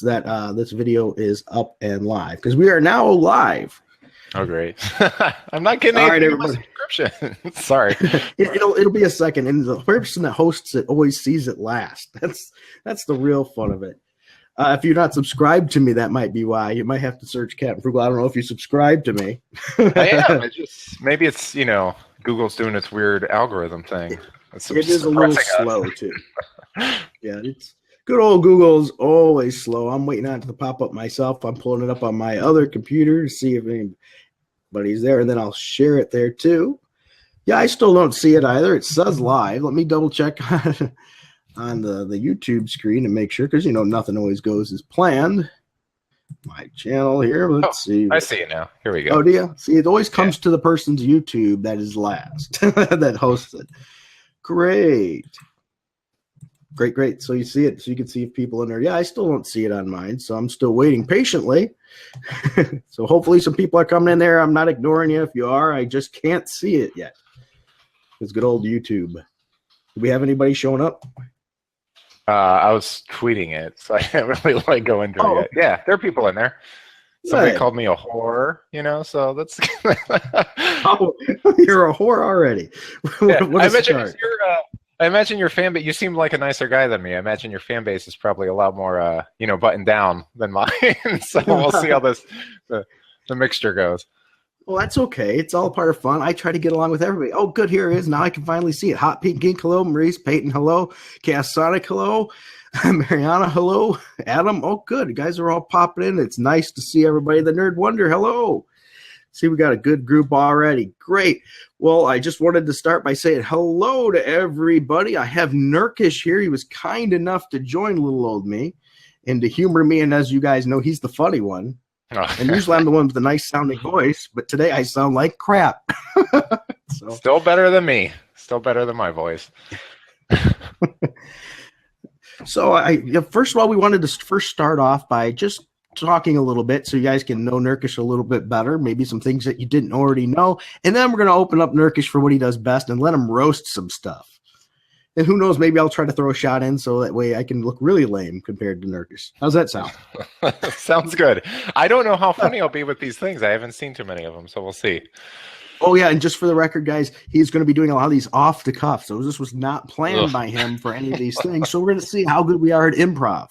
that this video is up and live, because we are now live. Oh, great. I'm not getting All right, anything in my everybody. subscription. Sorry. It'll be a second, and the person that hosts it always sees it last. That's the real fun of it. If you're not subscribed to me, that might be why. You might have to search Captain Frugal. I don't know if you subscribe to me. I am. Maybe it's, Google's doing its weird algorithm thing. It is a little slow, too. Yeah, it's good old Google's always slow. I'm waiting on it to pop up myself. I'm pulling it up on my other computer to see if anybody's there, and then I'll share it there, too. Yeah, I still don't see it either. It says live. Let me double check on the YouTube screen and make sure, because nothing always goes as planned. My channel here. Let's see. I see it now. Here we go. Oh, do you? See, it always comes to the person's YouTube that is last that hosts it. Great. So you see it. So you can see if people in there. Yeah, I still don't see it on mine, so I'm still waiting patiently. So hopefully some people are coming in there. I'm not ignoring you if you are. I just can't see it yet. It's good old YouTube. Do we have anybody showing up? I was tweeting it, so I didn't really like go into it yet. Yeah, there are people in there. Somebody called me a whore, so that's... Oh, you're a whore already. Yeah. I imagine your fan base, you seem like a nicer guy than me. I imagine your fan base is probably a lot more, buttoned down than mine. So we'll see how the mixture goes. Well, that's okay. It's all part of fun. I try to get along with everybody. Oh, good. Here it is. Now I can finally see it. Hot Pink Gink, hello. Maurice, Peyton, hello. Chaos Sonic, hello. Mariana, hello. Adam, oh, good. You guys are all popping in. It's nice to see everybody. The Nerd Wonder, hello. See, we got a good group already. Great. Well, I just wanted to start by saying hello to everybody. I have Nerkish here. He was kind enough to join little old me and to humor me. And as you guys know, he's the funny one. Oh. And usually I'm the one with the nice sounding voice, but today I sound like crap. So. Still better than me. Still better than my voice. So first of all, we wanted to first start off by just talking a little bit so you guys can know Nerkish a little bit better, maybe some things that you didn't already know. And then we're going to open up Nerkish for what he does best and let him roast some stuff. And who knows, maybe I'll try to throw a shot in so that way I can look really lame compared to Nerkish. How's that sound? Sounds good. I don't know how funny I'll be with these things. I haven't seen too many of them, so we'll see. Oh, yeah, and just for the record, guys, he's going to be doing a lot of these off the cuff. So this was not planned by him for any of these things. So we're going to see how good we are at improv.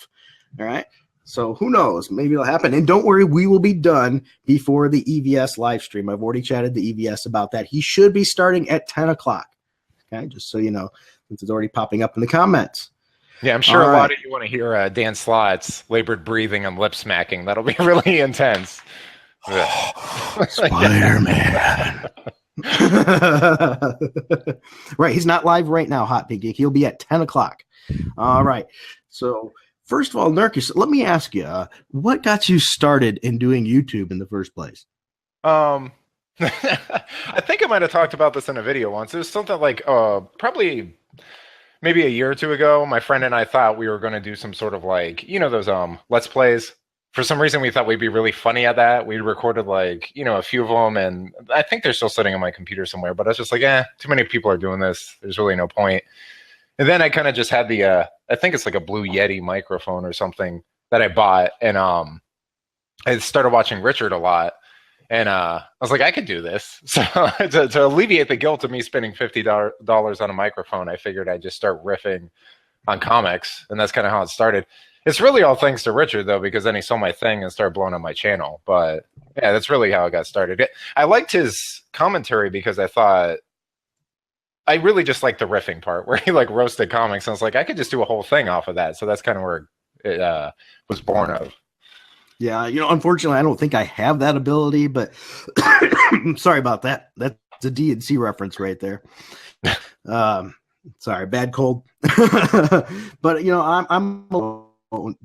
All right? So who knows? Maybe it'll happen. And don't worry, we will be done before the EVS live stream. I've already chatted to EVS about that. He should be starting at 10 o'clock. Okay, just so you know. It's already popping up in the comments. Yeah, I'm sure a lot of you want to hear Dan Slott's labored breathing and lip smacking. That'll be really intense. Spider-Man. Right, he's not live right now, Hot Pink Geek. He'll be at 10 o'clock. All right. So, first of all, Nerkish, let me ask you, what got you started in doing YouTube in the first place? I think I might have talked about this in a video once. It was something like probably maybe a year or two ago. My friend and I thought we were going to do some sort of like, those Let's Plays. For some reason, we thought we'd be really funny at that. We recorded like, a few of them, and I think they're still sitting on my computer somewhere. But I was just like, too many people are doing this. There's really no point. And then I kind of just had the, I think it's like a Blue Yeti microphone or something that I bought, and I started watching Richard a lot. And I was like, I could do this. So to alleviate the guilt of me spending $50 on a microphone, I figured I'd just start riffing on comics. And that's kind of how it started. It's really all thanks to Richard, though, because then he saw my thing and started blowing up my channel. But yeah, that's really how it got started. I liked his commentary because I thought I really just liked the riffing part where he like roasted comics. And I was like, I could just do a whole thing off of that. So that's kind of where it was born of. Yeah, unfortunately, I don't think I have that ability, but sorry about that. That's a D&C reference right there. Sorry, bad cold. But, I'm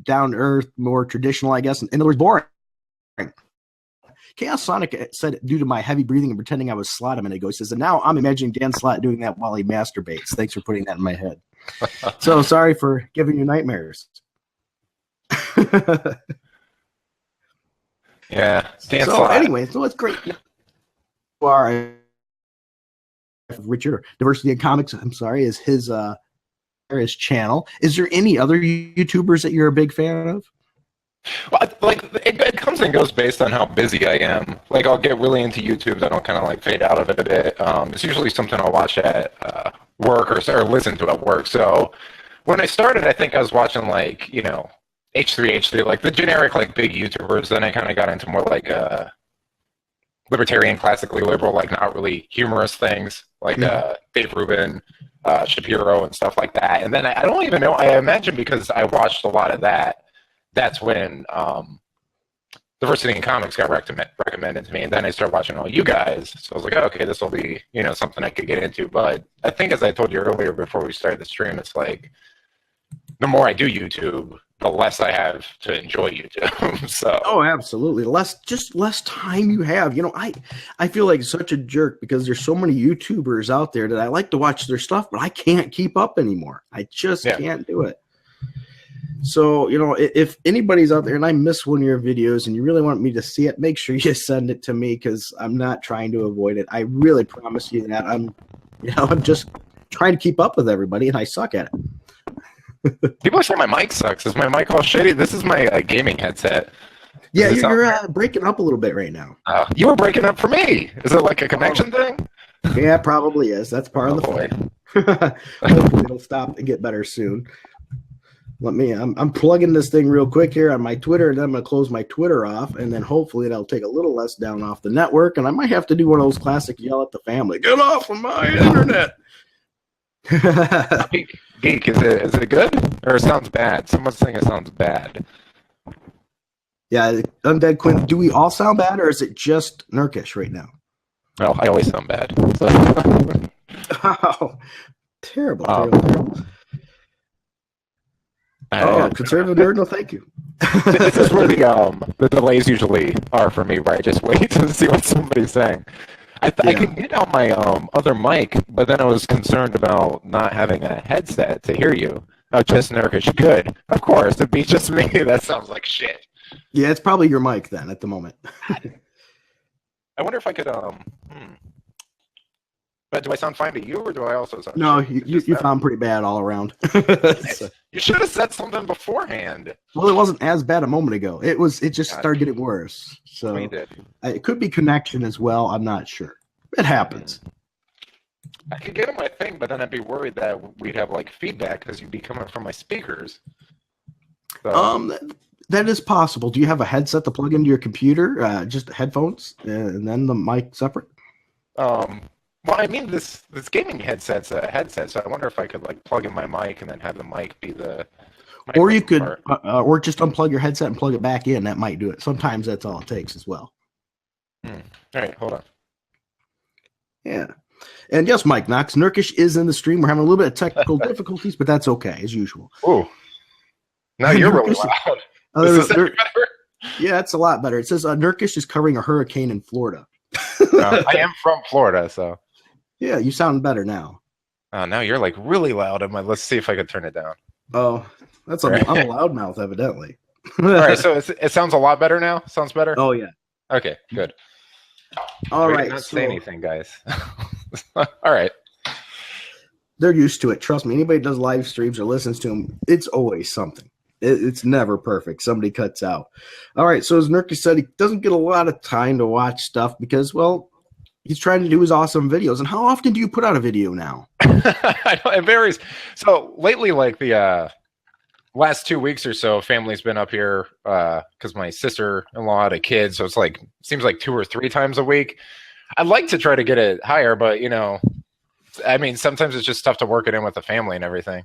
down to earth, more traditional, I guess. In other words, boring. Chaos Sonic said, due to my heavy breathing and pretending I was Slott a minute ago, he says, and now I'm imagining Dan Slott doing that while he masturbates. Thanks for putting that in my head. So sorry for giving you nightmares. Yeah. So anyway, so it's great. You are Richard, Diversity in Comics, I'm sorry, is his his channel. Is there any other YouTubers that you're a big fan of? Well, like it comes and goes based on how busy I am. Like I'll get really into YouTube, then I'll kind of like fade out of it a bit. It's usually something I'll watch at work or listen to at work. So when I started, I think I was watching like H3, like the generic like big YouTubers. Then I kind of got into more like libertarian, classically liberal, like not really humorous things like Dave Rubin, Shapiro, and stuff like that. And then I don't even know. I imagine because I watched a lot of that. That's when Diversity in Comics got recommended to me, and then I started watching all you guys. So I was like, oh, okay, this will be something I could get into. But I think, as I told you earlier before we started the stream, it's like the more I do YouTube, the less I have to enjoy YouTube. So absolutely, less time you have. I feel like such a jerk because there's so many YouTubers out there that I like to watch their stuff, but I can't keep up anymore. I just can't do it. So, if anybody's out there and I miss one of your videos and you really want me to see it, make sure you send it to me because I'm not trying to avoid it. I really promise you that I'm just trying to keep up with everybody and I suck at it. People say my mic sucks. Is my mic all shitty? This is my gaming headset. Yeah, you're breaking up a little bit right now. You were breaking up for me. Is it like a connection thing? Yeah, it probably is. That's part of the fun. Hopefully it'll stop and get better soon. I'm plugging this thing real quick here on my Twitter, and then I'm going to close my Twitter off, and then hopefully that'll take a little less down off the network, and I might have to do one of those classic yell at the family, get off of my internet. Geek, is it good? Or it sounds bad? Someone's saying it sounds bad. Yeah, Undead Quinn, do we all sound bad, or is it just Nerkish right now? Well, I always sound bad. So. Oh, terrible. Conservative nerd, no thank you. This is where the delays usually are for me, right? Just wait to see what somebody's saying. I can get out my other mic, but then I was concerned about not having a headset to hear you. Oh, just Nerkish. Good. Of course, it'd be just me. That sounds like shit. Yeah, it's probably your mic then at the moment. I wonder if I could But do I sound fine to you, or do I also sound? No, you sound pretty bad all around. So. You should have said something beforehand. Well, it wasn't as bad a moment ago. It just started getting worse. So it could be connection as well. I'm not sure. It happens. I could get on my thing, but then I'd be worried that we'd have like feedback because you'd be coming from my speakers. So. That is possible. Do you have a headset to plug into your computer? Just headphones, and then the mic separate? Well, I mean, this gaming headset's a headset, so I wonder if I could like plug in my mic and then have the mic be the. Or you could, or just unplug your headset and plug it back in. That might do it. Sometimes that's all it takes as well. All right, hold on. Yeah, and yes, Mike Knox, Nerkish is in the stream. We're having a little bit of technical difficulties, but that's okay as usual. Oh, now you're really loud. Yeah, it's a lot better. It says Nerkish is covering a hurricane in Florida. I am from Florida, so. Yeah, you sound better now. Now you're like really loud. Let's see if I can turn it down. Oh, I'm a loudmouth, evidently. All right, so it sounds a lot better now. Sounds better. Oh yeah. Okay, good. All right. Not say anything, guys. All right. They're used to it. Trust me. Anybody does live streams or listens to them, it's always something. It's never perfect. Somebody cuts out. All right. So as Nerkish said, he doesn't get a lot of time to watch stuff because, well, he's trying to do his awesome videos. And how often do you put out a video now? It varies. So lately, like the last 2 weeks or so, family's been up here because my sister-in-law had a kid. So it's like, seems like 2 or 3 times a week. I'd like to try to get it higher, but, I mean, sometimes it's just tough to work it in with the family and everything.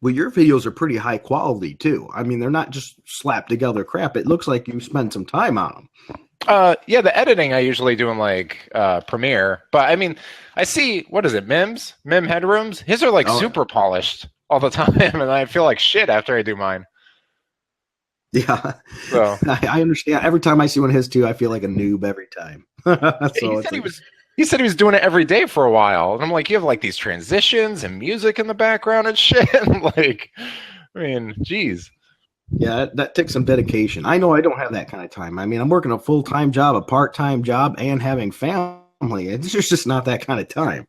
Well, your videos are pretty high quality, too. I mean, they're not just slapped together crap. It looks like you spend some time on them. Yeah, the editing I usually do in like Premiere, but I mean, I see, what is it, Mim Headrooms? His are like super polished all the time, and I feel like shit after I do mine. Yeah, so I understand. Every time I see one of his too, I feel like a noob every time. He said he was doing it every day for a while, and I'm like, you have like these transitions and music in the background and shit. Like, I mean, geez. Yeah, that takes some dedication. I know I don't have that kind of time. I mean, I'm working a full-time job, a part-time job, and having family. It's just not that kind of time.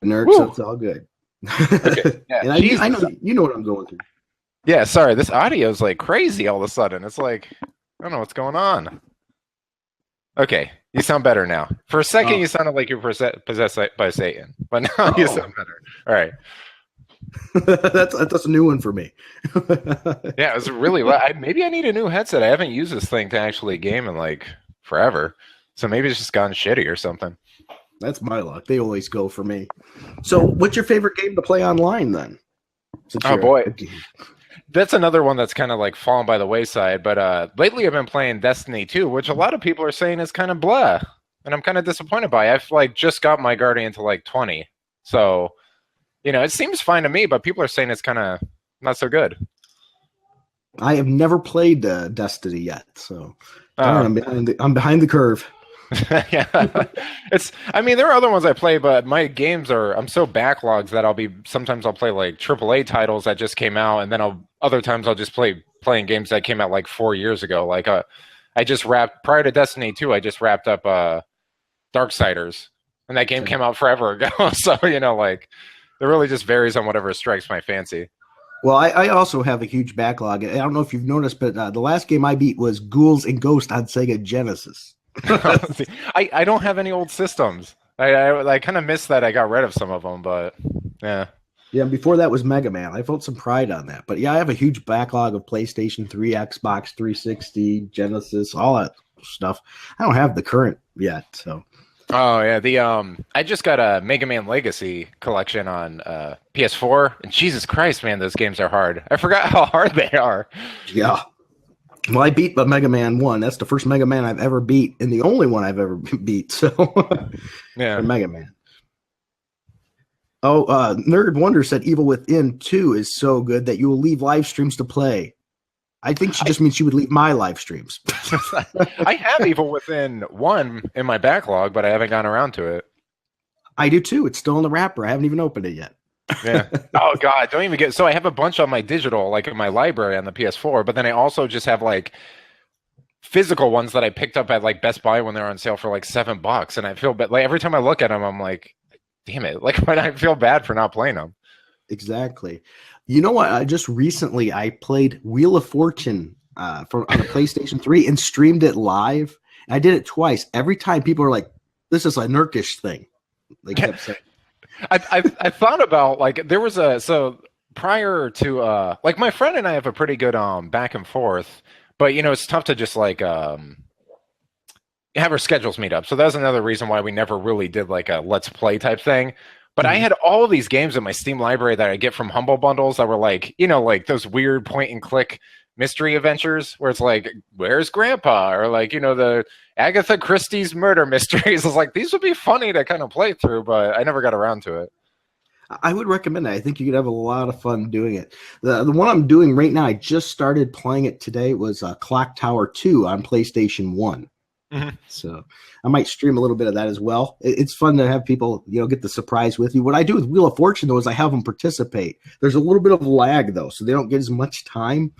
Nerds, so it's all good. Okay. Yeah. And I Jesus. know you know what I'm going through. Yeah. Sorry. This audio is like crazy all of a sudden. It's like I don't know what's going on. Okay. You sound better now. For a second, Oh, you sounded like you're possessed by Satan, but now you oh. sound better. All right. That's a new one for me. Yeah, it was really. Maybe I need a new headset. I haven't used this thing to actually game in like forever, so maybe it's just gone shitty or something. That's my luck. They always go for me. So, what's your favorite game to play online then? Since Oh you're boy, a game. that's another one that's kind of like fallen by the wayside. But lately, I've been playing Destiny 2, which a lot of people are saying is kind of blah, and I'm kind of disappointed by. I've like just got my Guardian to like 20, so it seems fine to me. But people are saying it's kind of not so good. I have never played Destiny yet, so darn, Uh, I'm behind the curve. yeah, I mean, there are other ones I play, but my games I'm so backlogged that sometimes I'll play like AAA titles that just came out, and then other times I'll just playing games that came out like 4 years ago. Like I just wrapped prior to Destiny 2, I just wrapped up Darksiders, and that game came out forever ago. So like it really just varies on whatever strikes my fancy. Well, I also have a huge backlog. I don't know if you've noticed, but the last game I beat was Ghouls and Ghosts on Sega Genesis. I don't have any old systems. I kind of miss that I got rid of some of them, but yeah. Yeah, before that was Mega Man. I felt some pride on that. But yeah, I have a huge backlog of PlayStation 3, Xbox 360, Genesis, all that stuff. I don't have the current yet, so. Oh yeah, I just got a Mega Man Legacy collection on PS4, and Jesus Christ, man, those games are hard. I forgot how hard they are. Yeah. Well, I beat Mega Man 1. That's the first Mega Man I've ever beat, and the only one I've ever beat. So, Yeah. Mega Man. Oh, Nerd Wonder said Evil Within 2 is so good that you will leave live streams to play. I think she just means she would leave my live streams. I have Evil Within 1 in my backlog, but I haven't gotten around to it. I do too. It's still in the wrapper. I haven't even opened it yet. Yeah. Oh God, don't even get. So I have a bunch on my digital, like in my library on the PS4, but then I also just have like physical ones that I picked up at like Best Buy when they're on sale for like $7, and I feel bad. Like every time I look at them, I'm like, damn it! Like when I feel bad for not playing them. Exactly. You know what? Just recently I played Wheel of Fortune on a PlayStation 3 and streamed it live. And I did it twice. Every time people are like, "This is a Nerkish thing." They kept saying. I thought about like there was so prior to like my friend and I have a pretty good back and forth, but it's tough to just like have our schedules meet up. So that was another reason why we never really did like a let's play type thing. But I had all of these games in my Steam library that I get from Humble Bundles that were like, like those weird point and click mystery adventures where it's like, where's Grandpa? Or like, the Agatha Christie's murder mysteries. It's like, these would be funny to kind of play through, but I never got around to it. I would recommend it. I think you could have a lot of fun doing it. The one I'm doing right now, I just started playing it today, was Clock Tower 2 on PlayStation 1. Mm-hmm. So I might stream a little bit of that as well. It's fun to have people, get the surprise with you. What I do with Wheel of Fortune, though, is I have them participate. There's a little bit of lag, though, so they don't get as much time.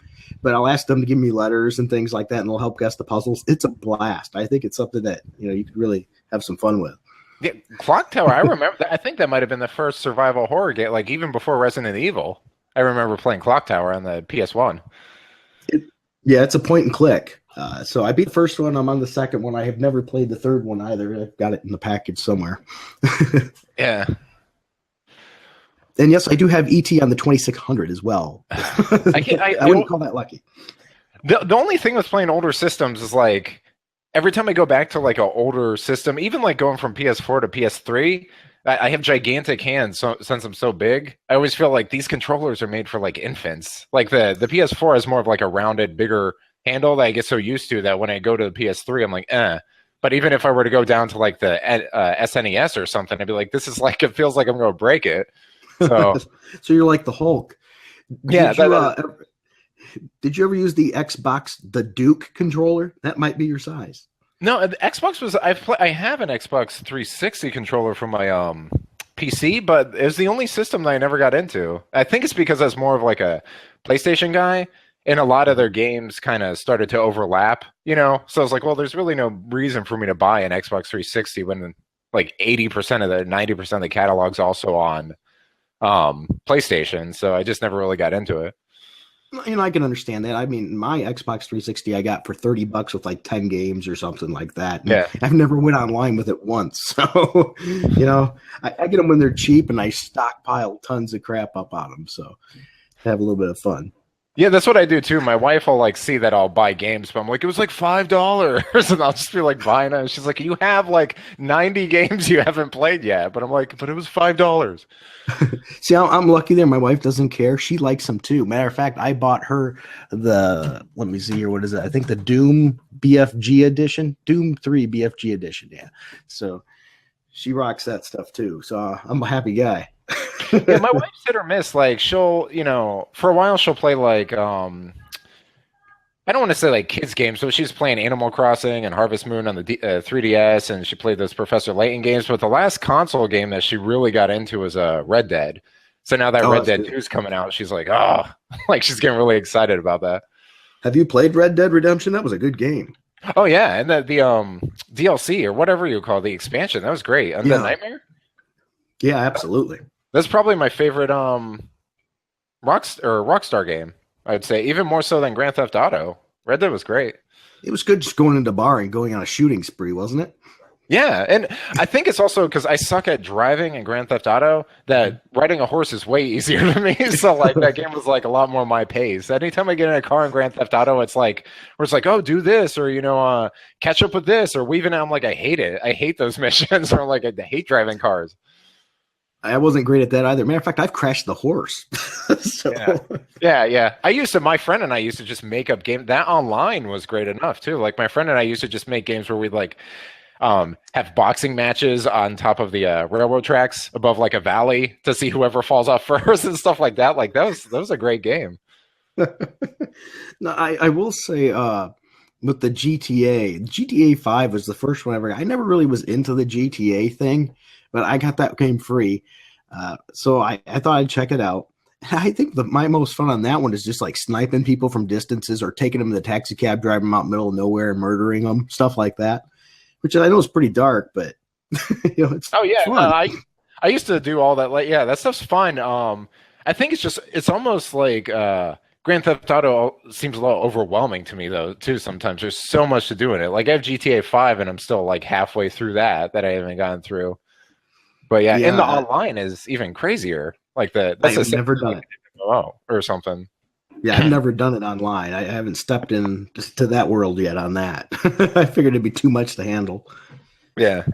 But I'll ask them to give me letters and things like that, and they'll help guess the puzzles. It's a blast. I think it's something that you could really have some fun with. Yeah, Clock Tower, I remember that. I think that might have been the first survival horror game, like even before Resident Evil. I remember playing Clock Tower on the PS1. Yeah, it's a point and click. So I beat the first one. I'm on the second one. I have never played the third one either. I've got it in the package somewhere. Yeah. And yes, I do have ET on the 2600 as well. I wouldn't call that lucky. The only thing with playing older systems is like every time I go back to like an older system, even like going from PS4 to PS3, I have gigantic hands since I'm so big. I always feel like these controllers are made for like infants. Like the PS4 is more of like a rounded, bigger handle that I get so used to that when I go to the PS3, I'm like, eh. But even if I were to go down to like the SNES or something, I'd be like, this is like, it feels like I'm going to break it. So, so you're like the Hulk. Yeah. Did you ever use the Xbox, the Duke controller? That might be your size. No, the Xbox was, I have an Xbox 360 controller for my PC, but it was the only system that I never got into. I think it's because I was more of like a PlayStation guy. And a lot of their games kind of started to overlap, So I was like, well, there's really no reason for me to buy an Xbox 360 when like 80% of the 90% of the catalog's also on PlayStation, so I just never really got into it. I can understand that. I mean, my Xbox 360 I got for $30 with like 10 games or something like that. And Yeah. I've never went online with it once. So, I get them when they're cheap and I stockpile tons of crap up on them. So have a little bit of fun. Yeah, that's what I do too. My wife will like see that I'll buy games, but I'm like, it was like $5, and I'll just be like buying it. She's like, you have like 90 games you haven't played yet, but I'm like, but it was $5. See, I'm lucky there. My wife doesn't care. She likes them too. Matter of fact, I bought her let me see here. What is it? I think the Doom BFG edition, Doom 3 BFG edition. Yeah. So she rocks that stuff too. So I'm a happy guy. Yeah, my wife's hit or miss. Like she'll, for a while she'll play like I don't want to say like kids games, but she's playing Animal Crossing and Harvest Moon on the 3DS, and she played those Professor Layton games. But the last console game that she really got into was Red Dead. So now that Red Dead 2 is coming out, she's like, oh, like she's getting really excited about that. Have you played Red Dead Redemption? That was a good game. Oh yeah, and the DLC or whatever you call the expansion, that was great. And the Nightmare. Yeah, absolutely. That's probably my favorite Rockstar game. I'd say even more so than Grand Theft Auto. Red Dead was great. It was good just going into the bar and going on a shooting spree, wasn't it? Yeah, and I think it's also because I suck at driving in Grand Theft Auto that riding a horse is way easier to me. So like that game was like a lot more my pace. Anytime I get in a car in Grand Theft Auto, it's like oh, do this or catch up with this or weaving out. I'm like, I hate it. I hate those missions. Or like I hate driving cars. I wasn't great at that either. Matter of fact, I've crashed the horse. So. Yeah. My friend and I used to just make up games. That online was great enough too. Like my friend and I used to just make games where we'd like have boxing matches on top of the railroad tracks above like a valley to see whoever falls off first and stuff like that. Like that was a great game. No, I will say with the GTA 5 was the first one ever. I never really was into the GTA thing, but I got that game free. So I thought I'd check it out. I think my most fun on that one is just like sniping people from distances or taking them in the taxi cab, driving them out middle of nowhere and murdering them, stuff like that, which I know is pretty dark, but it's fun. I used to do all that. Like, yeah, that stuff's fun. I think it's almost like Grand Theft Auto seems a little overwhelming to me though too. Sometimes there's so much to do in it. Like I have GTA 5 and I'm still like halfway through that I haven't gotten through. But yeah, and the online is even crazier. Like I've never done it. Or something. Yeah, I've never done it online. I haven't stepped in to that world yet on that. I figured it'd be too much to handle. Yeah.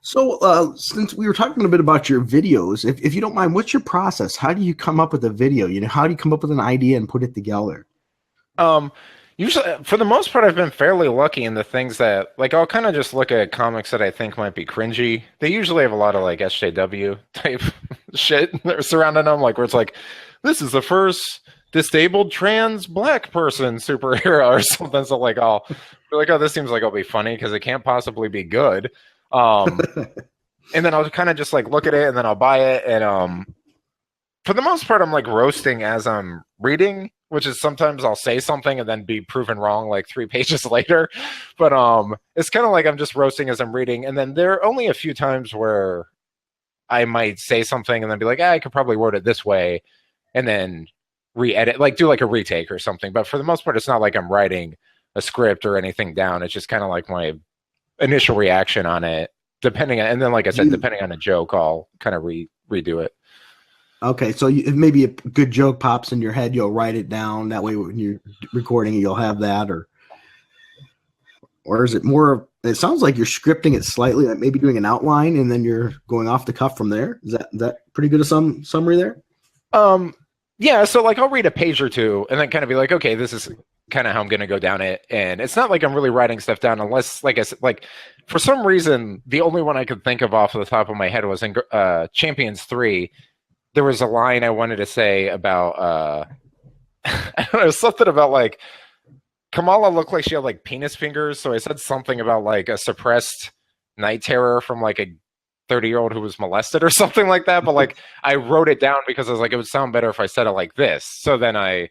So since we were talking a bit about your videos, if you don't mind, what's your process? How do you come up with a video? How do you come up with an idea and put it together? Usually, for the most part, I've been fairly lucky in the things that, like, I'll kind of just look at comics that I think might be cringy. They usually have a lot of, like, SJW type shit surrounding them, like, where it's like, this is the first disabled trans black person superhero or something. So, like, I'll be like, oh, this seems like it'll be funny because it can't possibly be good. And then I'll kind of just, like, look at it and then I'll buy it. And for the most part, I'm, like, roasting as I'm reading, which is sometimes I'll say something and then be proven wrong like 3 pages later. But it's kind of like I'm just roasting as I'm reading. And then there are only a few times where I might say something and then be like, I could probably word it this way. And then re-edit, like do like a retake or something. But for the most part, it's not like I'm writing a script or anything down. It's just kind of like my initial reaction on it. And then, like I said, depending on a joke, I'll kind of redo it. Okay, so if maybe a good joke pops in your head, you'll write it down. That way, when you're recording it, you'll have that. Or is it more? It sounds like you're scripting it slightly, like maybe doing an outline, and then you're going off the cuff from there. Is that pretty good? Some summary there. Yeah. So like, I'll read a page or two, and then kind of be like, okay, this is kind of how I'm going to go down it. And it's not like I'm really writing stuff down, unless, like I said, like for some reason, the only one I could think of off the top of my head was in Champions 3. There was a line I wanted to say about, I don't know, something about like, Kamala looked like she had like penis fingers. So I said something about like a suppressed night terror from like a 30-year-old who was molested or something like that. But like, I wrote it down because I was like, it would sound better if I said it like this. So then I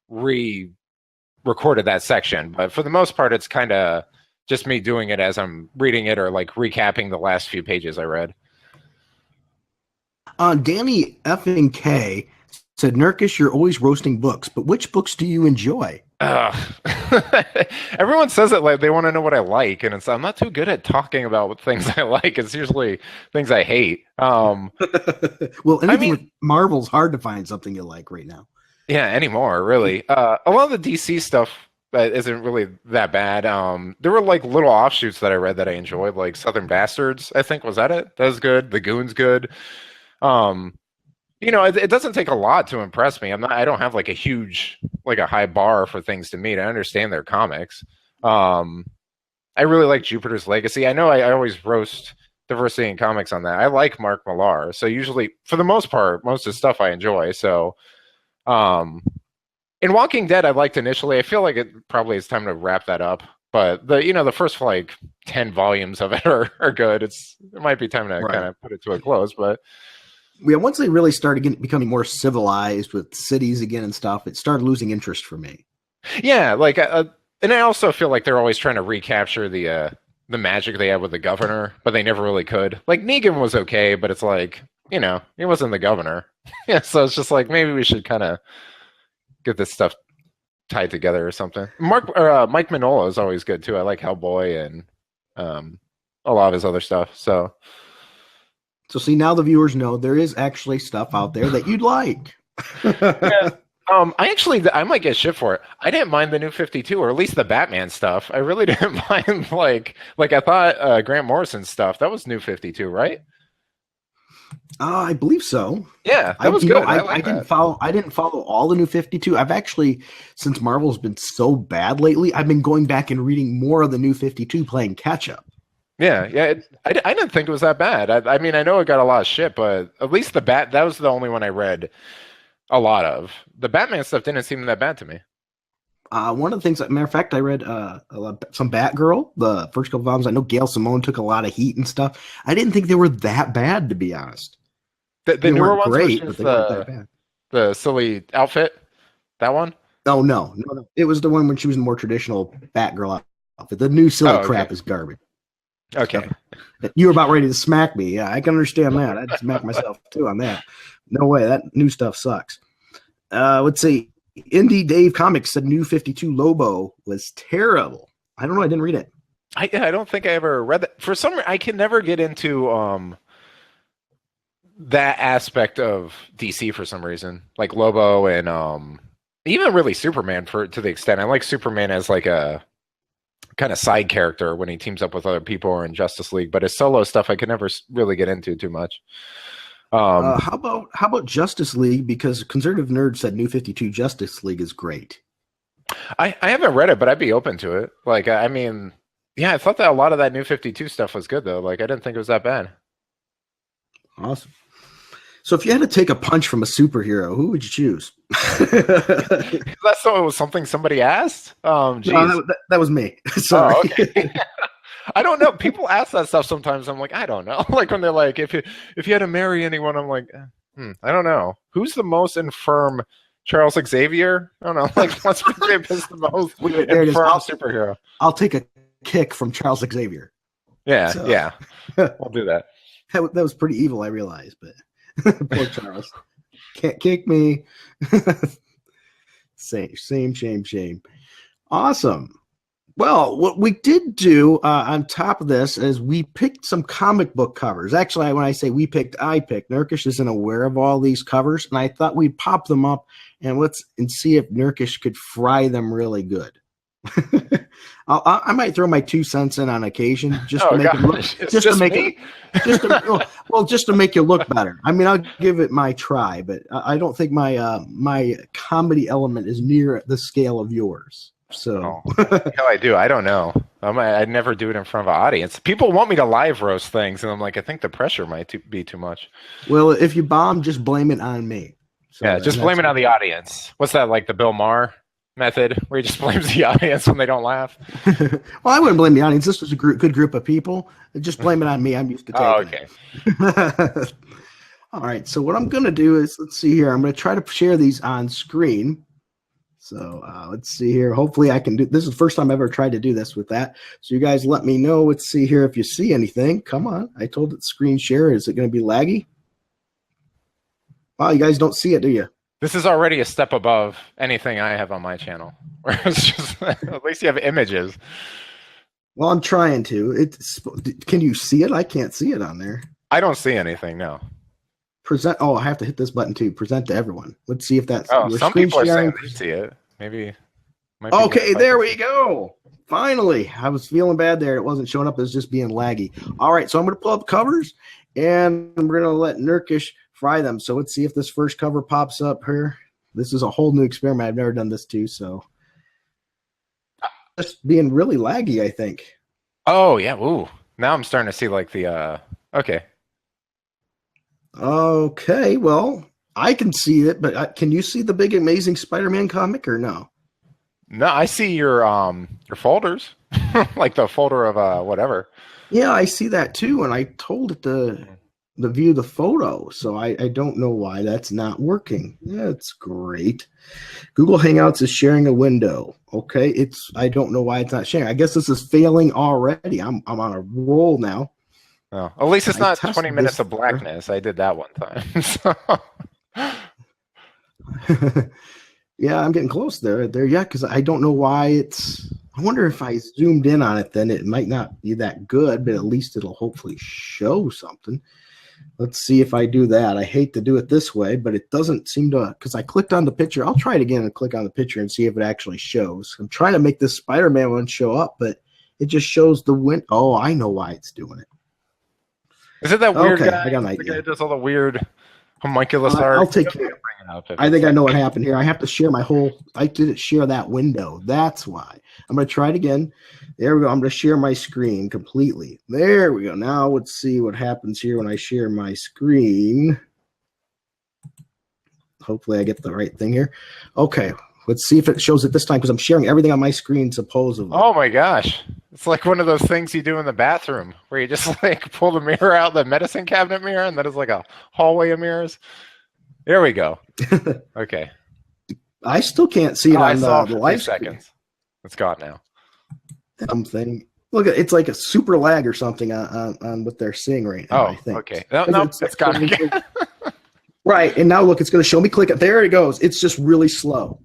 re-recorded that section. But for the most part, it's kind of just me doing it as I'm reading it or like recapping the last few pages I read. Danny effing K said, Nerkish, you're always roasting books, but which books do you enjoy? Ugh. Everyone says it like they want to know what I like, and I'm not too good at talking about what things I like. It's usually things I hate. Well, anything with Marvel's hard to find something you like right now. Yeah, anymore, really. A lot of the DC stuff isn't really that bad. There were like little offshoots that I read that I enjoyed, like Southern Bastards, I think. Was that it? That was good. The Goon's good. Um, it doesn't take a lot to impress me. I don't have like a high bar for things to meet. I understand their comics. I really like Jupiter's Legacy. I know I always roast diversity in comics on that. I like Mark Millar, so usually, for the most part, most of the stuff I enjoy. So, in Walking Dead, I liked initially. I feel like it probably is time to wrap that up. But the first like 10 volumes of it are good. It might be time to kind of put it to a close, but. Yeah, once they really started becoming more civilized with cities again and stuff, it started losing interest for me. Yeah, like, and I also feel like they're always trying to recapture the magic they had with the governor, but they never really could. Like Negan was okay, but it's like he wasn't the governor. Yeah, so it's just like maybe we should kind of get this stuff tied together or something. Mike Mignola is always good too. I like Hellboy and a lot of his other stuff. So see, now the viewers know there is actually stuff out there that you'd like. Yeah. I might get shit for it. I didn't mind the New 52, or at least the Batman stuff. I really didn't mind like I thought Grant Morrison's stuff. That was New 52, right? I believe so. Yeah, that was good. I didn't follow all the New 52. I've actually, since Marvel's been so bad lately, I've been going back and reading more of the New 52, playing catch up. Yeah. I didn't think it was that bad. I mean, I know it got a lot of shit, but at least that was the only one I read a lot of. The Batman stuff didn't seem that bad to me. One of the things, matter of fact, I read some Batgirl, the first couple volumes. I know Gail Simone took a lot of heat and stuff. I didn't think they were that bad, to be honest. The newer ones, great, but they weren't that bad. The silly outfit, that one? Oh, no. It was the one when she was in more traditional Batgirl outfit. The new silly crap is garbage. Okay. You were about ready to smack me. Yeah, I can understand that. I'd smack myself too on that. No way. That new stuff sucks. Let's see. Indie Dave Comics said New 52 Lobo was terrible. I don't know. I didn't read it. I don't think I ever read that. For some reason, I can never get into that aspect of DC for some reason. Like Lobo and even really Superman to the extent. I like Superman as like a kind of side character when he teams up with other people or in Justice League, but his solo stuff I could never really get into too much. How about Justice League? Because Conservative Nerd said New 52 Justice League is great. I haven't read it, but I'd be open to it. Like, I mean, yeah, I thought that a lot of that New 52 stuff was good though. Like, I didn't think it was that bad. Awesome. So if you had to take a punch from a superhero, who would you choose? That's something somebody asked? No, that was me. Sorry. Oh, okay. I don't know. People ask that stuff sometimes. I'm like, I don't know. Like when they're like, if you had to marry anyone, I'm like, I don't know. Who's the most infirm? Charles Xavier? I don't know. Like, what's the most infirm superhero? I'll take a kick from Charles Xavier. Yeah, yeah. I'll do that. That was pretty evil, I realize, but poor Charles. Can't kick me. Shame. Awesome. Well, what we did do on top of this is we picked some comic book covers. Actually, when I say we picked, I picked. Nerkish isn't aware of all these covers, and I thought we'd pop them up and see if Nerkish could fry them really good. I might throw my 2 cents in on occasion just to make it look, just to make you look better. I mean, I'll give it my try, but I don't think my comedy element is near the scale of yours. So hell, I do. I don't know. I'd never do it in front of an audience. People want me to live roast things, and I'm like, I think the pressure might be too much. Well, if you bomb, just blame it on me. So yeah, just blame it on the audience. What's that, like the Bill Maher method, where he just blames the audience when they don't laugh? Well, I wouldn't blame the audience. This was a good group of people. Just blame it on me. I'm used to taking okay. All right. So what I'm going to do is, let's see here. I'm going to try to share these on screen. So let's see here. Hopefully I can do this. Is the first time I've ever tried to do this with that. So you guys let me know. Let's see here if you see anything. Come on. I told it screen share. Is it going to be laggy? Wow, you guys don't see it, do you? This is already a step above anything I have on my channel. Where it's just at least you have images. Well, I'm trying to. Can you see it? I can't see it on there. I don't see anything, no. Present. Oh, I have to hit this button too. Present to everyone. Let's see if that's. Oh, your some screen people are saying sharing. they see it. Maybe. Might be Okay, me. there we go. Finally, I was feeling bad there. It wasn't showing up as just being laggy. All right, so I'm going to pull up covers, and we're going to let Nerkish fry them. So let's see if this first cover pops up here. This is a whole new experiment. I've never done this too, so just being really laggy, I think. Oh yeah, ooh. Now I'm starting to see like the okay. Okay, well, I can see it, but can you see the big amazing Spider-Man comic or no? No, I see your folders. Like the folder of whatever. Yeah, I see that too, and I told it to view the photo, so I don't know why that's not working. That's great. Google Hangouts is sharing a window. Okay, I don't know why it's not sharing. I guess this is failing already. I'm on a roll now. Oh, at least it's I not tested 20 minutes this of blackness. I did that one time. So. Yeah, I'm getting close there. Yeah, because I don't know why it's. I wonder if I zoomed in on it, then it might not be that good, but at least it'll hopefully show something. Let's see if I do that. I hate to do it this way, but it doesn't seem to, because I clicked on the picture. I'll try it again and click on the picture and see if it actually shows. I'm trying to make this Spider-Man one show up, but it just shows the win. Oh, I know why it's doing it. Is it that weird Okay, guy? I got an The idea. guy that does all the weird homunculus art. I'll take care of it. I think I know what happened here. I have to share my whole. I didn't share that window. That's why. I'm going to try it again. There we go. I'm going to share my screen completely. There we go. Now let's see what happens here when I share my screen. Hopefully I get the right thing here. Okay. Let's see if it shows it this time because I'm sharing everything on my screen supposedly. Oh my gosh. It's like one of those things you do in the bathroom where you just like pull the mirror out, the medicine cabinet mirror, and that is like a hallway of mirrors. There we go. Okay. I still can't see it on the live seconds. It's gone now. Something. Look, it's like a super lag or something on what they're seeing right now. Oh, I think. okay. No, it's gone again. Right, and now look, it's going to show me click it. There it goes. It's just really slow.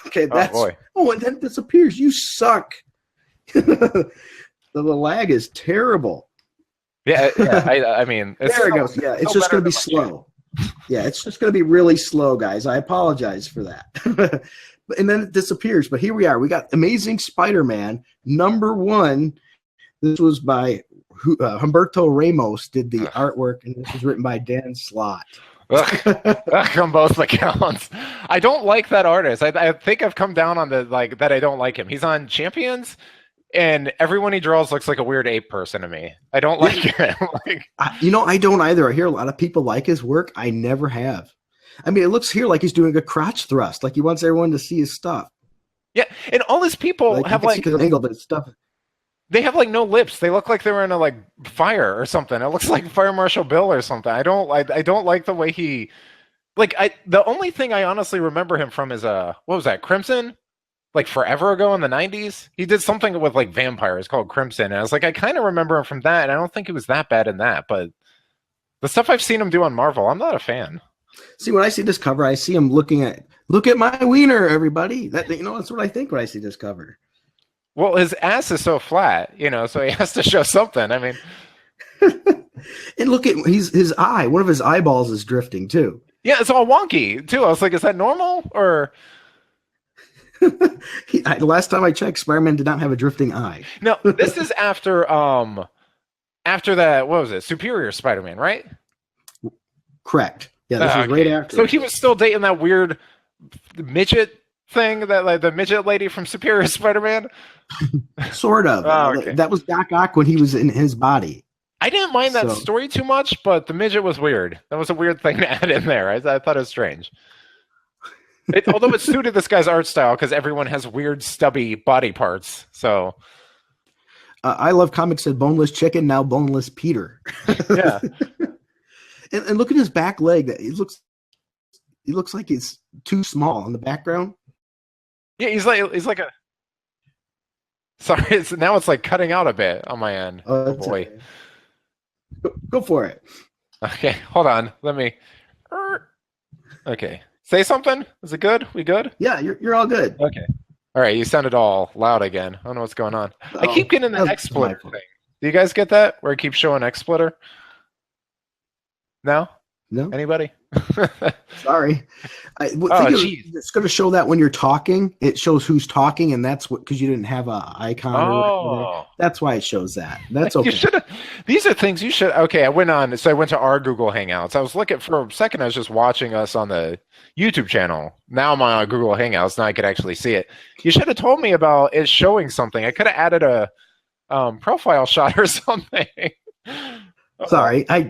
Okay, that's. Boy. Oh, and then it disappears. You suck. The lag is terrible. Yeah. I mean, there it goes. Yeah, it's just going to be slow. Yeah, it's just going to be really slow, guys. I apologize for that. And then it disappears. But here we are. We got Amazing Spider-Man #1. This was by Humberto Ramos did the artwork, and this was written by Dan Slott. On both accounts. I don't like that artist. I think I've come down on the like that. I don't like him. He's on Champions, and everyone he draws looks like a weird ape person to me. I don't like him. I don't either. I hear a lot of people like his work. I never have. I mean, it looks here like he's doing a crotch thrust, like he wants everyone to see his stuff. Yeah, and all his people have like an angle, but stuff. They have like no lips. They look like they were in a like fire or something. It looks like Fire Marshal Bill or something. I don't like the way he the only thing I honestly remember him from is what was that, Crimson? Like forever ago in the 90s. He did something with like vampires called Crimson. And I was like, I kind of remember him from that, and I don't think he was that bad in that, but the stuff I've seen him do on Marvel, I'm not a fan. See, when I see this cover, I see him look at my wiener, everybody. That's what I think when I see this cover. Well, his ass is so flat, so he has to show something. I mean, and look at his eye. One of his eyeballs is drifting too. Yeah, it's all wonky too. I was like, is that normal or? Last time I checked, Spider-Man did not have a drifting eye. No, this is after that. What was it? Superior Spider-Man, right? Correct. Yeah, this is right after. So he was still dating that weird midget thing, that like the midget lady from Superior Spider-Man. Sort of. That was Doc Ock when he was in his body. I didn't mind that story too much, but the midget was weird. That was a weird thing to add in there. I thought it was strange. Although it suited this guy's art style because everyone has weird stubby body parts. So I Love Comics said boneless chicken, now boneless Peter. Yeah. And look at his back leg. He looks like he's too small in the background. Yeah, he's like a. Sorry, it's like cutting out a bit on my end. Oh boy, go for it. Okay, hold on. Let me. Okay. Say something. Is it good? We good? Yeah, you're all good. Okay. All right. You sounded all loud again. I don't know what's going on. I keep Oh, getting the X that's my splitter fault. thing. Do you guys get that? Where it keeps showing X splitter? No? No, Anybody? sorry. Oh, Think of jeez. it's going to show that when you're talking, it shows who's talking, and that's what because you didn't have a icon or whatever there. Oh. That's why it shows that. That's You okay. should have. These are things you should. Okay, I went on. So I went to our Google Hangouts. I was looking for a second. I was just watching us on the YouTube channel. Now I'm on Google Hangouts. Now I could actually see it. You should have told me about it showing something. I could have added a profile shot or something. Sorry, I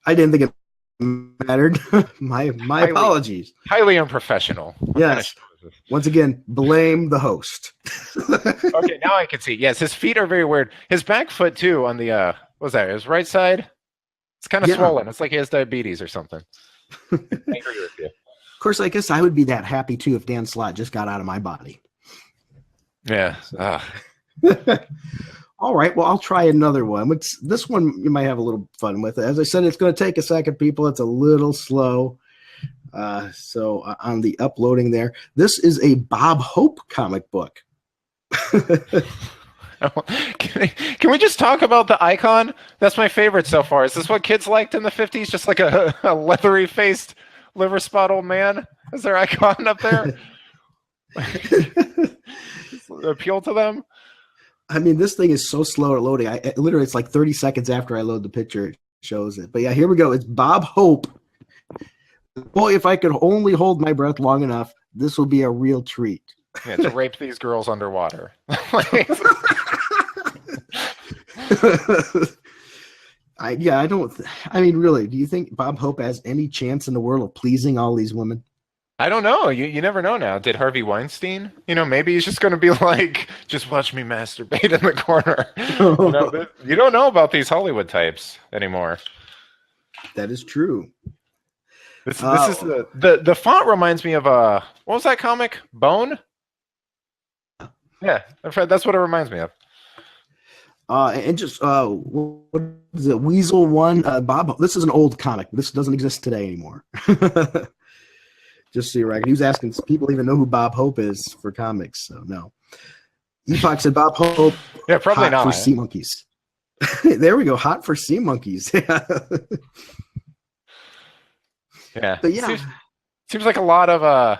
didn't think it mattered. my Highly- apologies. Highly unprofessional. What kind of Yes. show is this? Once again, blame the host. Okay, now I can see. Yes, his feet are very weird. His back foot too. On the what was that? His right side. It's kind of Yeah. swollen. It's like he has diabetes or something. I agree with you. Of course, I guess I would be that happy too if Dan Slott just got out of my body. Yeah. All right, well, I'll try another one. This one you might have a little fun with. As I said, it's going to take a second, people. It's a little slow. So on the uploading there, this is a Bob Hope comic book. Can we just talk about the icon? That's my favorite so far. Is this what kids liked in the 50s? Just like a leathery faced liver spot old man? Is their icon up there? Appeal to them? I mean, this thing is so slow at loading. Literally, it's like 30 seconds after I load the picture, it shows it. But yeah, here we go. It's Bob Hope. Boy, if I could only hold my breath long enough, this will be a real treat. Yeah, to rape these girls underwater. I mean, really, do you think Bob Hope has any chance in the world of pleasing all these women? I don't know. You never know now. Did Harvey Weinstein? Maybe he's just going to be like, just watch me masturbate in the corner. You don't know about these Hollywood types anymore. That is true. This is the font reminds me of what was that comic? Bone? Yeah, that's what it reminds me of. And just what is it? Weasel One. Bob. This is an old comic. This doesn't exist today anymore. Just so you're right. He was asking, people even know who Bob Hope is for comics. So no. Epoch said Bob Hope. Yeah, probably hot not. for sea monkeys. There we go. Hot for sea monkeys. Yeah. But yeah. Seems like a lot of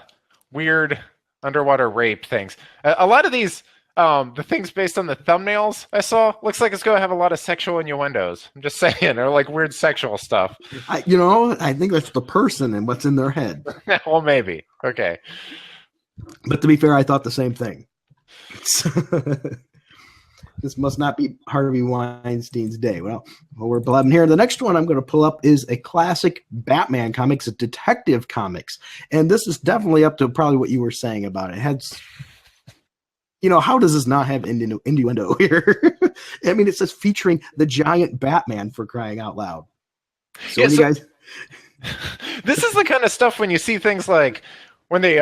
weird underwater rape things. A lot of these the things based on the thumbnails I saw looks like it's going to have a lot of sexual innuendos. I'm just saying, or like weird sexual stuff. I think that's the person and what's in their head. Well, maybe. Okay. But to be fair, I thought the same thing. This must not be Harvey Weinstein's day. Well, we're blabbing here. The next one I'm going to pull up is a classic Batman comics, a detective comics. And this is definitely up to probably what you were saying about it. It has, how does this not have innuendo here? I mean, it says featuring the giant Batman, for crying out loud. So, Yeah, you guys... This is the kind of stuff when you see things like when they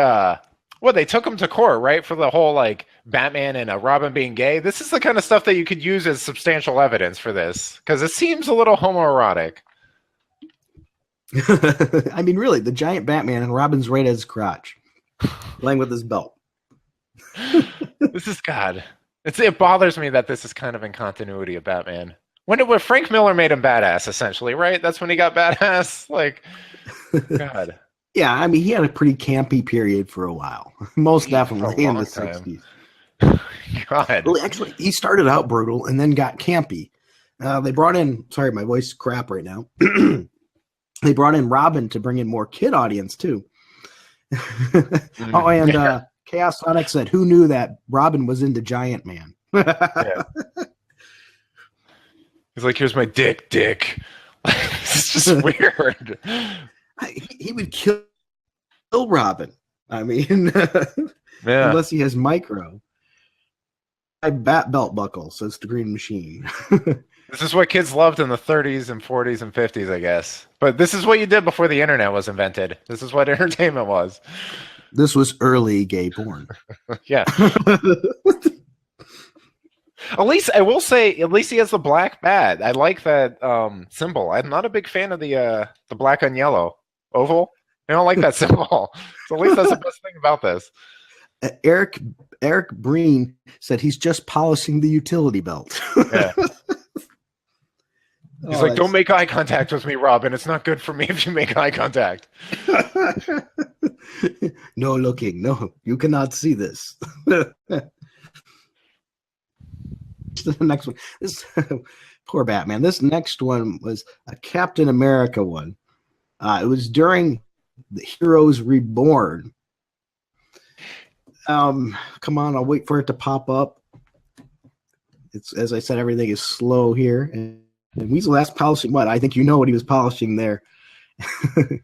they took him to court, right, for the whole like Batman and Robin being gay. This is the kind of stuff that you could use as substantial evidence for this, because it seems a little homoerotic. I mean, really, the giant Batman and Robin's right at his crotch, playing with his belt. This is God. It bothers me that this is kind of in continuity of Batman. When Frank Miller made him badass, essentially, right? That's when he got badass. Like, God. Yeah, I mean, he had a pretty campy period for a while. Most definitely in the 60s. God. Well, actually, he started out brutal and then got campy. They brought in, sorry, my voice is crap right now. They brought in Robin to bring in more kid audience, too. Oh, and Chaos Sonic said, who knew that Robin was into Giant Man? Yeah. He's like, here's my dick. It's just weird. He would kill Robin. I mean, Yeah. unless he has micro. My bat belt buckle, says the Green Machine. This is what kids loved in the 30s and 40s and 50s, I guess. But this is what you did before the internet was invented. This is what entertainment was. This was early gay porn. Yeah. At least I will say, at least he has the black bat. I like that symbol. I'm not a big fan of the black on yellow oval. I don't like that symbol. So at least that's the best thing about this. Eric Breen said he's just polishing the utility belt. Yeah. He's like, don't make eye contact with me, Robin. It's not good for me if you make eye contact. No looking. No, you cannot see this. The next one. This poor Batman. This next one was a Captain America one. It was during the Heroes Reborn. Come on, I'll wait for it to pop up. It's, as I said, everything is slow here. And Weasel last polishing what? I think you know what he was polishing there. Go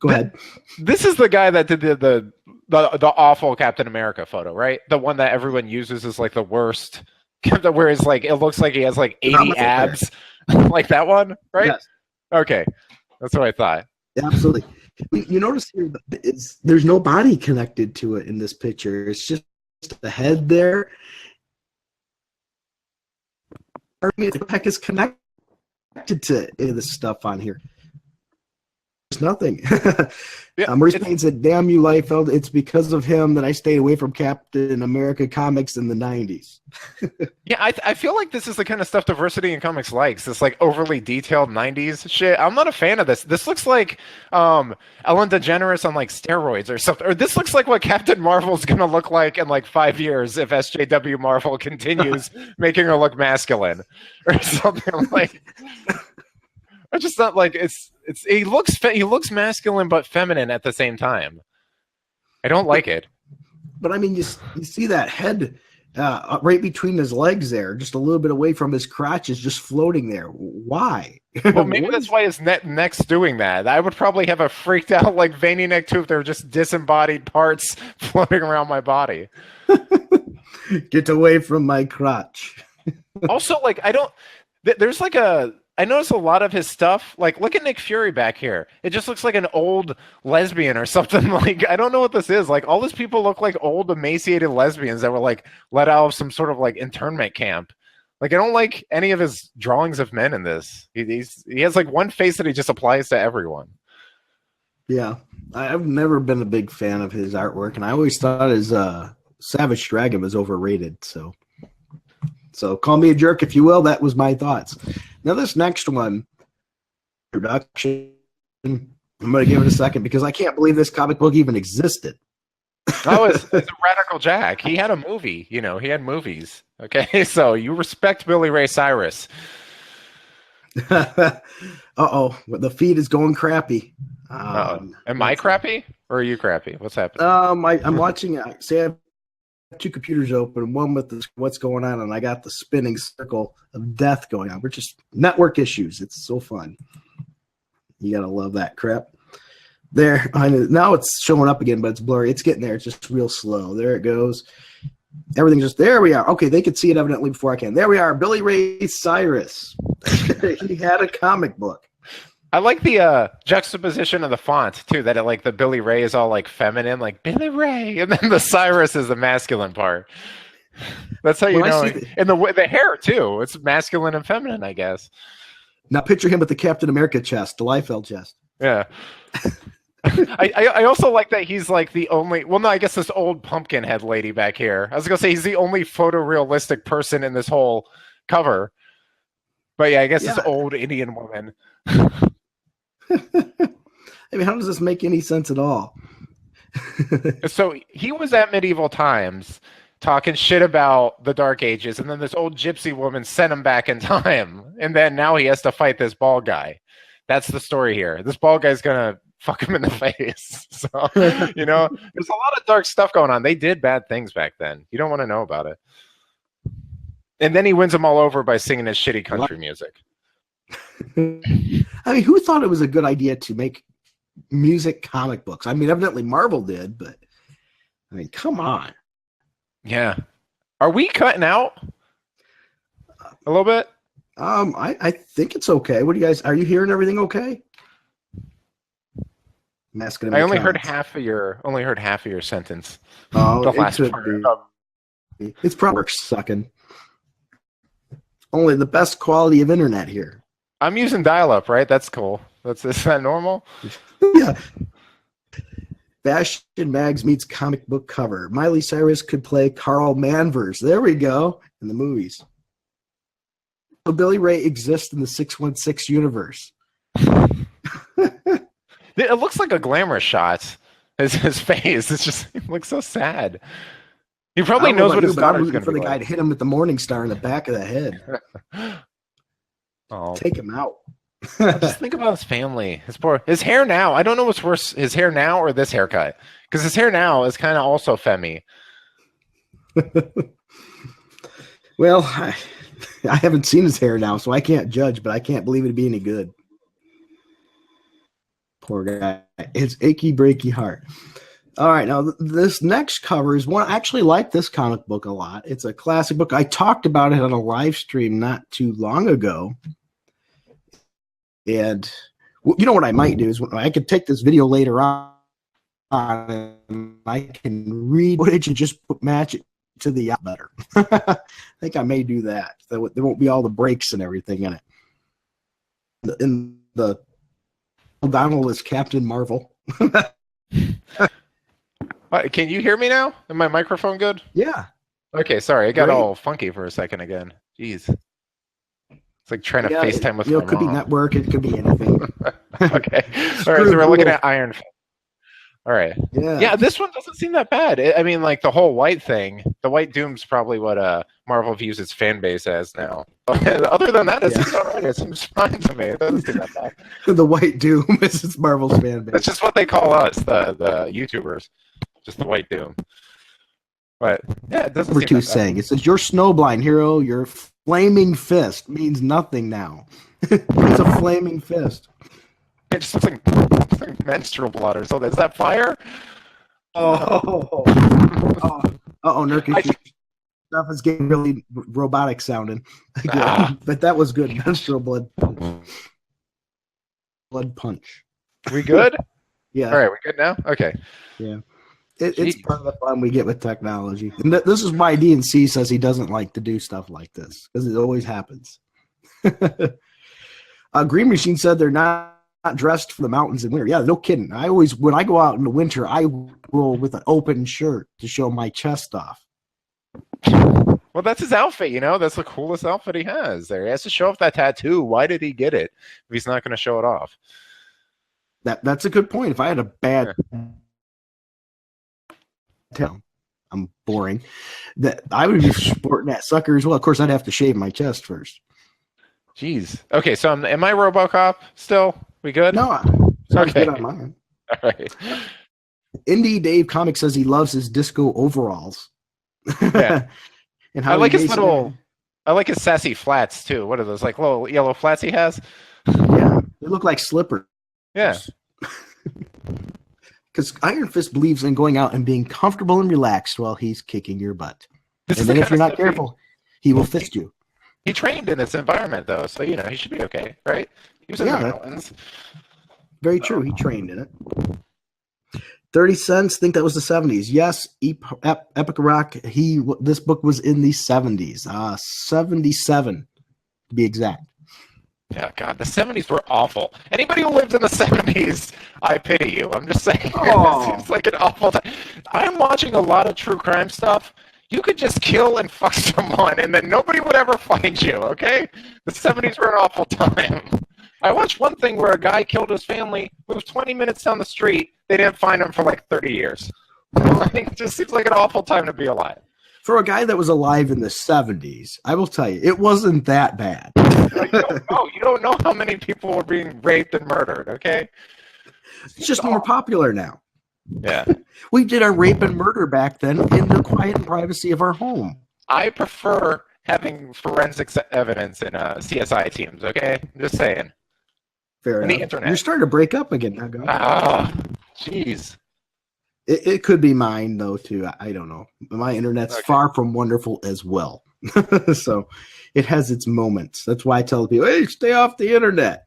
ahead. This is the guy that did the awful Captain America photo, right? The one that everyone uses is like the worst. Where it's like it looks like he has like 80 abs, like that one, right? Yes. Okay, that's what I thought. Absolutely. You notice here, there's no body connected to it in this picture. It's just the head there. I mean, the heck is connected to this stuff on here? There's nothing. Yeah, Maurice Payne said, "Damn you, Liefeld! It's because of him that I stayed away from Captain America comics in the '90s." Yeah, I feel like this is the kind of stuff Diversity in Comics likes. This like overly detailed '90s shit. I'm not a fan of this. This looks like Ellen DeGeneres on like steroids or something. Or this looks like what Captain Marvel's gonna look like in like 5 years if SJW Marvel continues making her look masculine or something like. I just thought like he looks masculine but feminine at the same time. I don't like it. But I mean, you see that head right between his legs there, just a little bit away from his crotch, is just floating there. Why? Well, maybe that's why his neck's doing that. I would probably have a freaked out like veiny neck too if there were just disembodied parts floating around my body. Get away from my crotch. Also, like there's like I notice a lot of his stuff. Like, look at Nick Fury back here. It just looks like an old lesbian or something. Like, I don't know what this is. Like, all these people look like old, emaciated lesbians that were like let out of some sort of like internment camp. Like, I don't like any of his drawings of men in this. He has like one face that he just applies to everyone. Yeah, I've never been a big fan of his artwork, and I always thought his Savage Dragon was overrated. So call me a jerk if you will. That was my thoughts. Now this next one, introduction, I'm going to give it a second because I can't believe this comic book even existed. Oh, it's a Radical Jack. He had a movie. You know, he had movies. Okay, so you respect Billy Ray Cyrus. Uh-oh, the feed is going crappy. Am I crappy or are you crappy? What's happening? I'm watching. Say I have two computers open, one with what's going on, and I got the spinning circle of death going on. We're just network issues. It's so fun. You gotta love that crap. There, now it's showing up again, but it's blurry. It's getting there. It's just real slow. There it goes. Everything's just there. We are. Okay, they could see it evidently before I can. There we are. Billy Ray Cyrus. He had a comic book. I like the juxtaposition of the font too. That the Billy Ray is all like feminine, like Billy Ray, and then the Cyrus is the masculine part. That's how you know. And the hair too. It's masculine and feminine, I guess. Now picture him with the Captain America chest, the Liefeld chest. Yeah. I also like that he's like the only. Well, no, I guess this old pumpkin head lady back here. I was gonna say he's the only photorealistic person in this whole cover. But yeah, I guess this old Indian woman. I mean, how does this make any sense at all? So he was at medieval times talking shit about the Dark Ages, and then this old gypsy woman sent him back in time, and then now he has to fight this bald guy. That's the story here. This bald guy's gonna fuck him in the face. So, you know, there's a lot of dark stuff going on. They did bad things back then. You don't want to know about it. And then he wins them all over by singing his shitty country music. I mean, who thought it was a good idea to make music comic books? I mean, evidently Marvel did, but I mean, come on. Yeah. Are we cutting out a little bit? I think it's okay. What do you guys, are you hearing everything okay? I only heard half of your sentence. Oh, the last part. It's probably sucking. Only the best quality of internet here. I'm using dial-up, right? That's cool. Is that normal? Yeah. Fashion Mags meets comic book cover. Miley Cyrus could play Carl Manvers. There we go. In the movies. So Billy Ray exists in the 616 universe. It looks like a glamour shot. His face. It's just it looks so sad. He probably knows what his daughter's going to be for the guy to hit him with the Morning Star in the back of the head. Oh, take him out. Just think about his family. His hair now. I don't know what's worse, his hair now or this haircut. Because his hair now is kind of also femmy. Well, I haven't seen his hair now, so I can't judge, but I can't believe it'd be any good. Poor guy. His achy breaky heart. All right, now this next cover is one. I actually like this comic book a lot. It's a classic book. I talked about it on a live stream not too long ago. And you know what I might do is I could take this video later on and I can read footage and just match it to the better. I think I may do that. There won't be all the breaks and everything in it. In the O'Donnell is Captain Marvel. Can you hear me now? Is my microphone good? Yeah. Okay, sorry. It got all funky for a second again. Jeez. It's like trying to FaceTime with my it could mom. be network. It could be anything. Okay. All right, so we're looking at Iron Fist. All right. Yeah, this one doesn't seem that bad. I mean, like the whole white thing, the White Doom's probably what Marvel views its fan base as now. Other than that, it seems all right. It seems fine to me. It doesn't seem that bad. The White Doom is Marvel's fan base. That's just what they call us, the YouTubers. Just the White Doom. But yeah, it doesn't Number seem two that saying, it says, "Your snowblind hero, your flaming fist means nothing now." It's a flaming fist. It just looks like menstrual blood or something. Is that fire? Nerkish stuff is getting really robotic sounding. But that was good. Menstrual blood punch. We good? Yeah. All right, we good now? Okay. Yeah. It's part of the fun we get with technology. And this is why DNC says he doesn't like to do stuff like this, because it always happens. Green Machine said they're not dressed for the mountains in winter. Yeah, no kidding. When I go out in the winter, I roll with an open shirt to show my chest off. Well, that's his outfit, you know? That's the coolest outfit he has there. He has to show off that tattoo. Why did he get it if he's not going to show it off? That's a good point. If I had a bad town, I'm boring, that I would be sporting that sucker as well. Of course, I'd have to shave my chest first. Jeez. Okay, so am I RoboCop still? We good? No, okay. Good on mine. All right. Indie Dave Comics says he loves his disco overalls. Yeah. And I like his I like his sassy flats too. What are those, like little yellow flats he has? Yeah, they look like slippers. Yeah. Because Iron Fist believes in going out and being comfortable and relaxed while he's kicking your butt. And then if you're not careful, he will fist you. He trained in this environment, though, so, you know, he should be okay, right? He was in the mountains. Very true. He trained in it. 30 Cents, think that was the 70s. Yes, Epic Rock, this book was in the 70s. 77, to be exact. Yeah, God, the 70s were awful. Anybody who lived in the 70s, I pity you. I'm just saying. It seems like an awful time. I'm watching a lot of true crime stuff. You could just kill and fuck someone, and then nobody would ever find you, okay? The 70s were an awful time. I watched one thing where a guy killed his family, moved 20 minutes down the street. They didn't find him for like 30 years. I think it just seems like an awful time to be alive. For a guy that was alive in the 70s, I will tell you, it wasn't that bad. You don't know how many people were being raped and murdered, okay? It's just more popular now. Yeah. We did our rape and murder back then in the quiet and privacy of our home. I prefer having forensics evidence in CSI teams, okay? I'm just saying. Fair enough. The internet. You're starting to break up again. Now, go. Jeez. It could be mine, though, too. I don't know. My internet's far from wonderful as well. So it has its moments. That's why I tell people, hey, stay off the internet.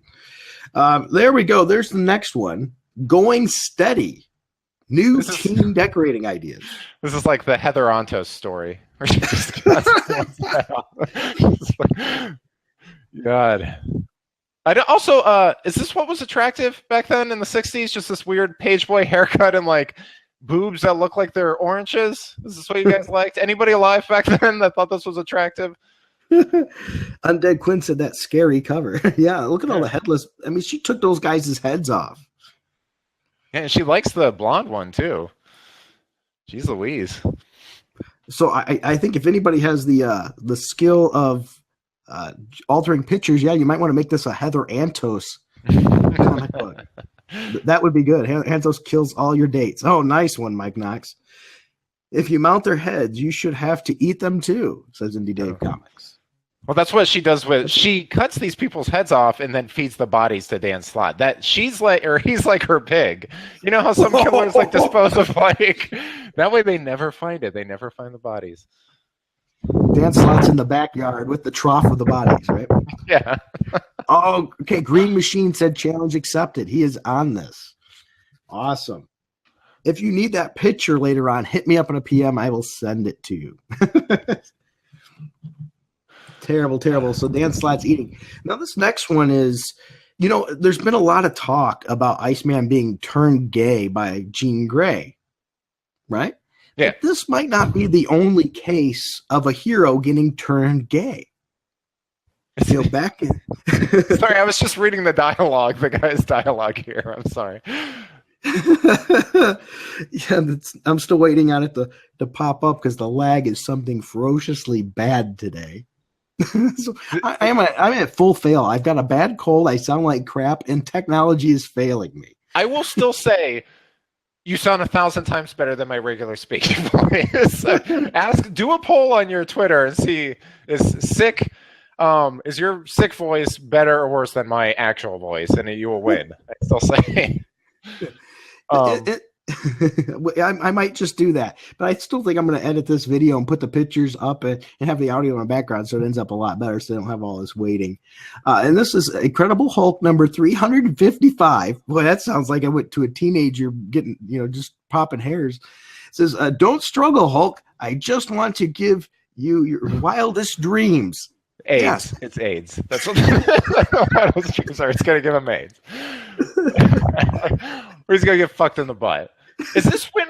There we go. There's the next one. Going Steady. New teen decorating ideas. This is like the Heather Ontos story. God. I don't, also, is this what was attractive back then in the '60s? Just this weird page boy haircut and like boobs that look like they're oranges. Is this what you guys liked? Anybody alive back then that thought this was attractive? Undead Quinn said that scary cover. Yeah, look at all the headless. I mean, she took those guys' heads off. Yeah, and she likes the blonde one too. Jeez Louise. So I think if anybody has the skill of altering pictures, yeah, you might want to make this a Heather Antos comic book. That would be good. Antos kills all your dates. Oh, nice one, Mike Knox. If you mount their heads, you should have to eat them too, says Indie Dave Comics. Well, that's what she does with. She cuts these people's heads off and then feeds the bodies to Dan Slott. That she's like, or he's like her pig. You know how some killers like dispose of like. That way, they never find it. They never find the bodies. Dan Slott's in the backyard with the trough of the bodies, right? Yeah. Oh, okay. Green Machine said challenge accepted. He is on this. Awesome. If you need that picture later on, hit me up in a PM. I will send it to you. Terrible, terrible. So Dan Slott's eating. Now this next one is, you know, there's been a lot of talk about Iceman being turned gay by Jean Grey, right? Yeah. But this might not be the only case of a hero getting turned gay. You know, back in Sorry, I was just reading the dialogue, the guy's dialogue here. I'm sorry. Yeah, I'm still waiting on it to pop up because the lag is something ferociously bad today. So I'm at full fail. I've got a bad cold. I sound like crap, and technology is failing me. I will still say you sound 1,000 times better than my regular speaking voice. Do a poll on your Twitter and see is your sick voice better or worse than my actual voice, and you will win. I still say. I might just do that, but I still think I'm going to edit this video and put the pictures up and have the audio in the background so it ends up a lot better so they don't have all this waiting. And this is Incredible Hulk number 355. Boy, that sounds like I went to a teenager getting, just popping hairs. It says, don't struggle, Hulk. I just want to give you your wildest dreams. AIDS. Yes. It's AIDS. That's what those dreams are. It's going to give him AIDS. Or he's going to get fucked in the butt. Is this when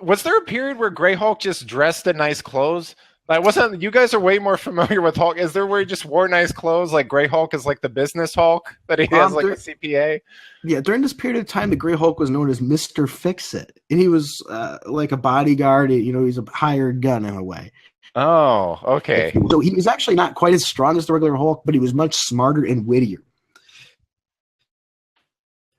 was there a period where Grey Hulk just dressed in nice clothes? You guys are way more familiar with Hulk. Is there where he just wore nice clothes? Like Grey Hulk is like the business Hulk that he has like a CPA? Yeah, during this period of time, the Grey Hulk was known as Mr. Fix-It. And he was like a bodyguard. He's a hired gun in a way. Oh, okay. So he was actually not quite as strong as the regular Hulk, but he was much smarter and wittier.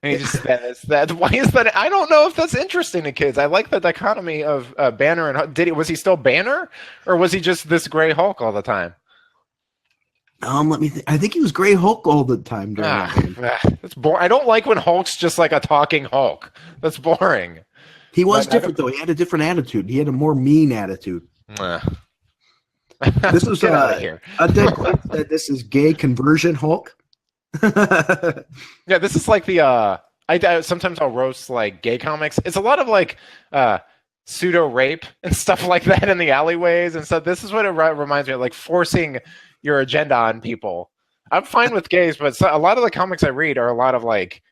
And he just says that. Why is that? I don't know if that's interesting to kids. I like the dichotomy of Banner and was he still Banner, or was he just this Grey Hulk all the time? Let me think. I think he was Grey Hulk all the time. That's boring. I don't like when Hulk's just like a talking Hulk. That's boring. He was different though. He had a different attitude. He had a more mean attitude. This was here. This is gay conversion Hulk. Yeah, this is like the sometimes I'll roast like gay comics. It's a lot of like pseudo rape and stuff like that in the alleyways and stuff. This is what it reminds me of, like forcing your agenda on people. I'm fine with gays, but a lot of the comics I read are a lot of like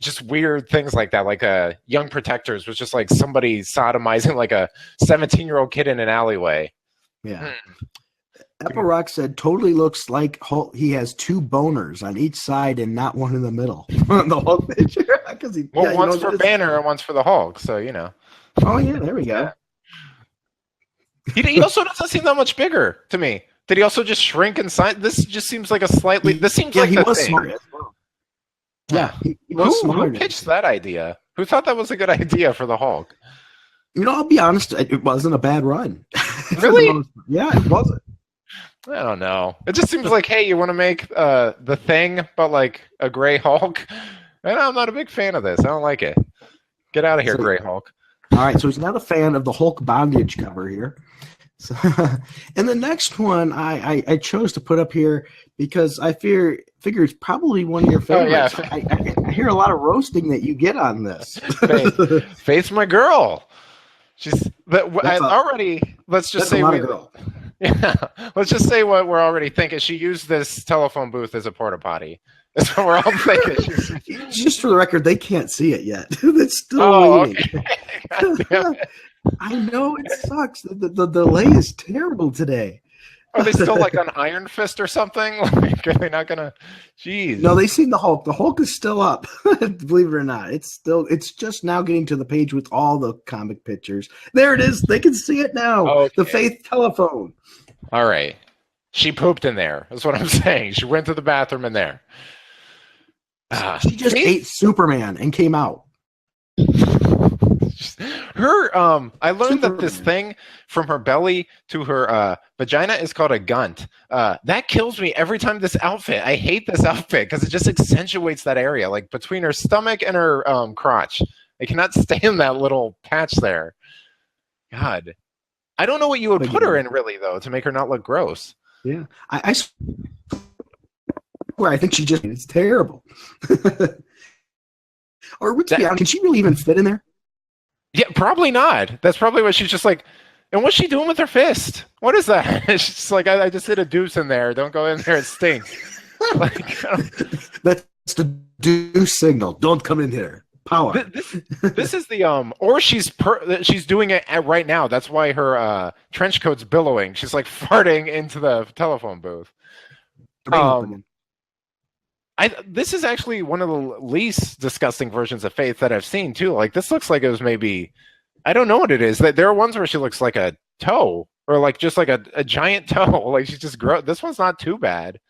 just weird things like that. Like Young Protectors was just like somebody sodomizing like a 17-year-old kid in an alleyway. Yeah. Apple Rock said, totally looks like Hulk. He has two boners on each side and not one in the middle. The Hulk picture. One's for Banner and one's for the Hulk. So, Oh, yeah, there we go. Yeah. He also doesn't seem that much bigger to me. Did he also just shrink in size? This just seems like this seems like he the was thing. smart as well. Yeah, he was smart. Who pitched that idea? Who thought that was a good idea for the Hulk? I'll be honest, it wasn't a bad run. Really? Yeah, it wasn't. I don't know. It just seems like, hey, you want to make the Thing, but like a Grey Hulk? And I'm not a big fan of this. I don't like it. Get out of here, Grey Hulk. All right, so he's not a fan of the Hulk bondage cover here. So, and the next one I chose to put up here because I figure it's probably one of your favorites. Oh, yeah. I hear a lot of roasting that you get on this. Faith's my girl. Let's just say yeah. Let's just say what we're already thinking. She used this telephone booth as a porta potty. That's what we're all thinking. Just for the record, they can't see it yet. It's still waiting. Okay. God damn it. I know it sucks. The delay is terrible today. Are they still like on Iron Fist or something? Like, are they not gonna? Jeez. No, they've seen the Hulk. The Hulk is still up. Believe it or not, it's just now getting to the page with all the comic pictures. There it is. They can see it now. Okay. The Faith telephone. All right. She pooped in there. That's what I'm saying. She went to the bathroom in there. She just ate Superman and came out. Her I learned that this thing from her belly to her vagina is called a gunt. That kills me every time. This outfit, I hate this outfit because it just accentuates that area, like between her stomach and her crotch. I cannot stand that little patch there. God, I don't know what you would put her in really though to make her not look gross. Yeah, I swear I think she just, it's terrible. Or to be honest, can she really even fit in there? Yeah, probably not. That's probably what she's just like. And what's she doing with her fist? What is that? It's just like, I just hit a deuce in there. Don't go in there. It stinks. Like, that's the deuce signal. Don't come in here. Power. This is the or she's doing it right now. That's why her trench coat's billowing. She's like farting into the telephone booth. This is actually one of the least disgusting versions of Faith that I've seen too. Like this looks like it was maybe, I don't know what it is. There are ones where she looks like a toe or like just like a giant toe. Like she's just gross. This one's not too bad.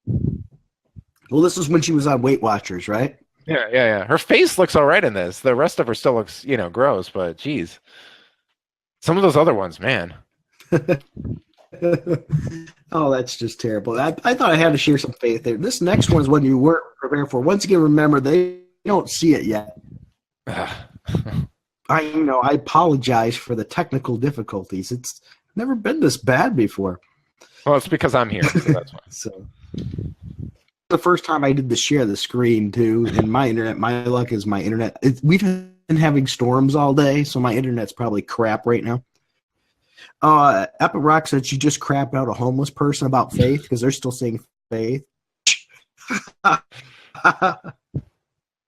Well, this was when she was on Weight Watchers, right? Yeah. Her face looks all right in this. The rest of her still looks, gross. But geez, some of those other ones, man. Oh, that's just terrible. I thought I had to share some Faith there. This next one is one you weren't prepared for. Once again, remember, they don't see it yet. I apologize for the technical difficulties. It's never been this bad before. Well, it's because I'm here, so that's why. So, the first time I did share the screen, too, and my internet, my luck is my internet. We've been having storms all day, so my internet's probably crap right now. Epic Rock said she just crapped out a homeless person about Faith because they're still saying Faith.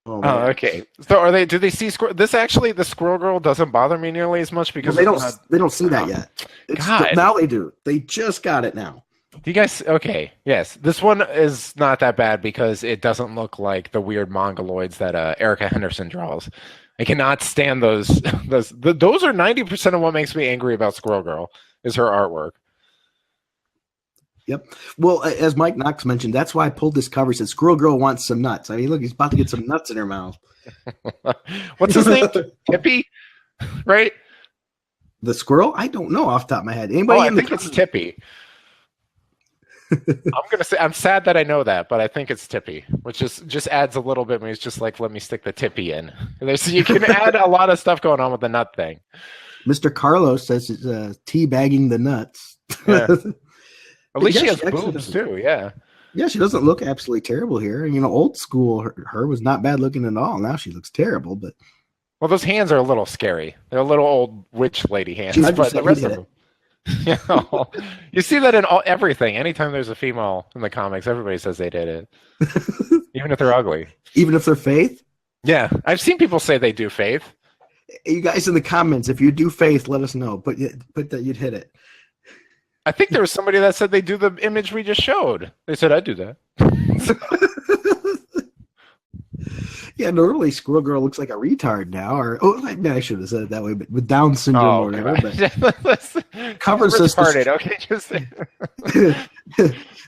Okay. So are they? Do they see this? Actually, the Squirrel Girl doesn't bother me nearly as much because they don't see that yet. Now they do. They just got it now. Do you guys? Okay. Yes. This one is not that bad because it doesn't look like the weird mongoloids that Erica Henderson draws. I cannot stand those. Those are 90% of what makes me angry about Squirrel Girl is her artwork. Yep. Well, as Mike Knox mentioned, that's why I pulled this cover. It said Squirrel Girl wants some nuts. I mean, look, he's about to get some nuts in her mouth. What's his name? Tippy, right? The squirrel? I don't know off the top of my head. Anybody? I think it's Tippy. I'm sad that I know that, but I think it's Tippy, which just adds a little bit when he's just like, let me stick the Tippy in. You can add a lot of stuff going on with the nut thing. Mr. Carlos says it's teabagging the nuts. Yeah. At least she has boobs too, yeah. Yeah, she doesn't look absolutely terrible here. Old school, her was not bad looking at all. Now she looks terrible, but... Well, those hands are a little scary. They're a little old witch lady hands, but the rest of them... You see that in everything. Anytime there's a female in the comics, everybody says they did it. Even if they're ugly. Even if they're Faith? Yeah. I've seen people say they do Faith. You guys in the comments, if you do Faith, let us know. But that you'd hit it. I think there was somebody that said they do the image we just showed. They said, I'd do that. Yeah, normally Squirrel Girl looks like a retard now. I should have said it that way, but with Down syndrome or whatever. But cover says okay,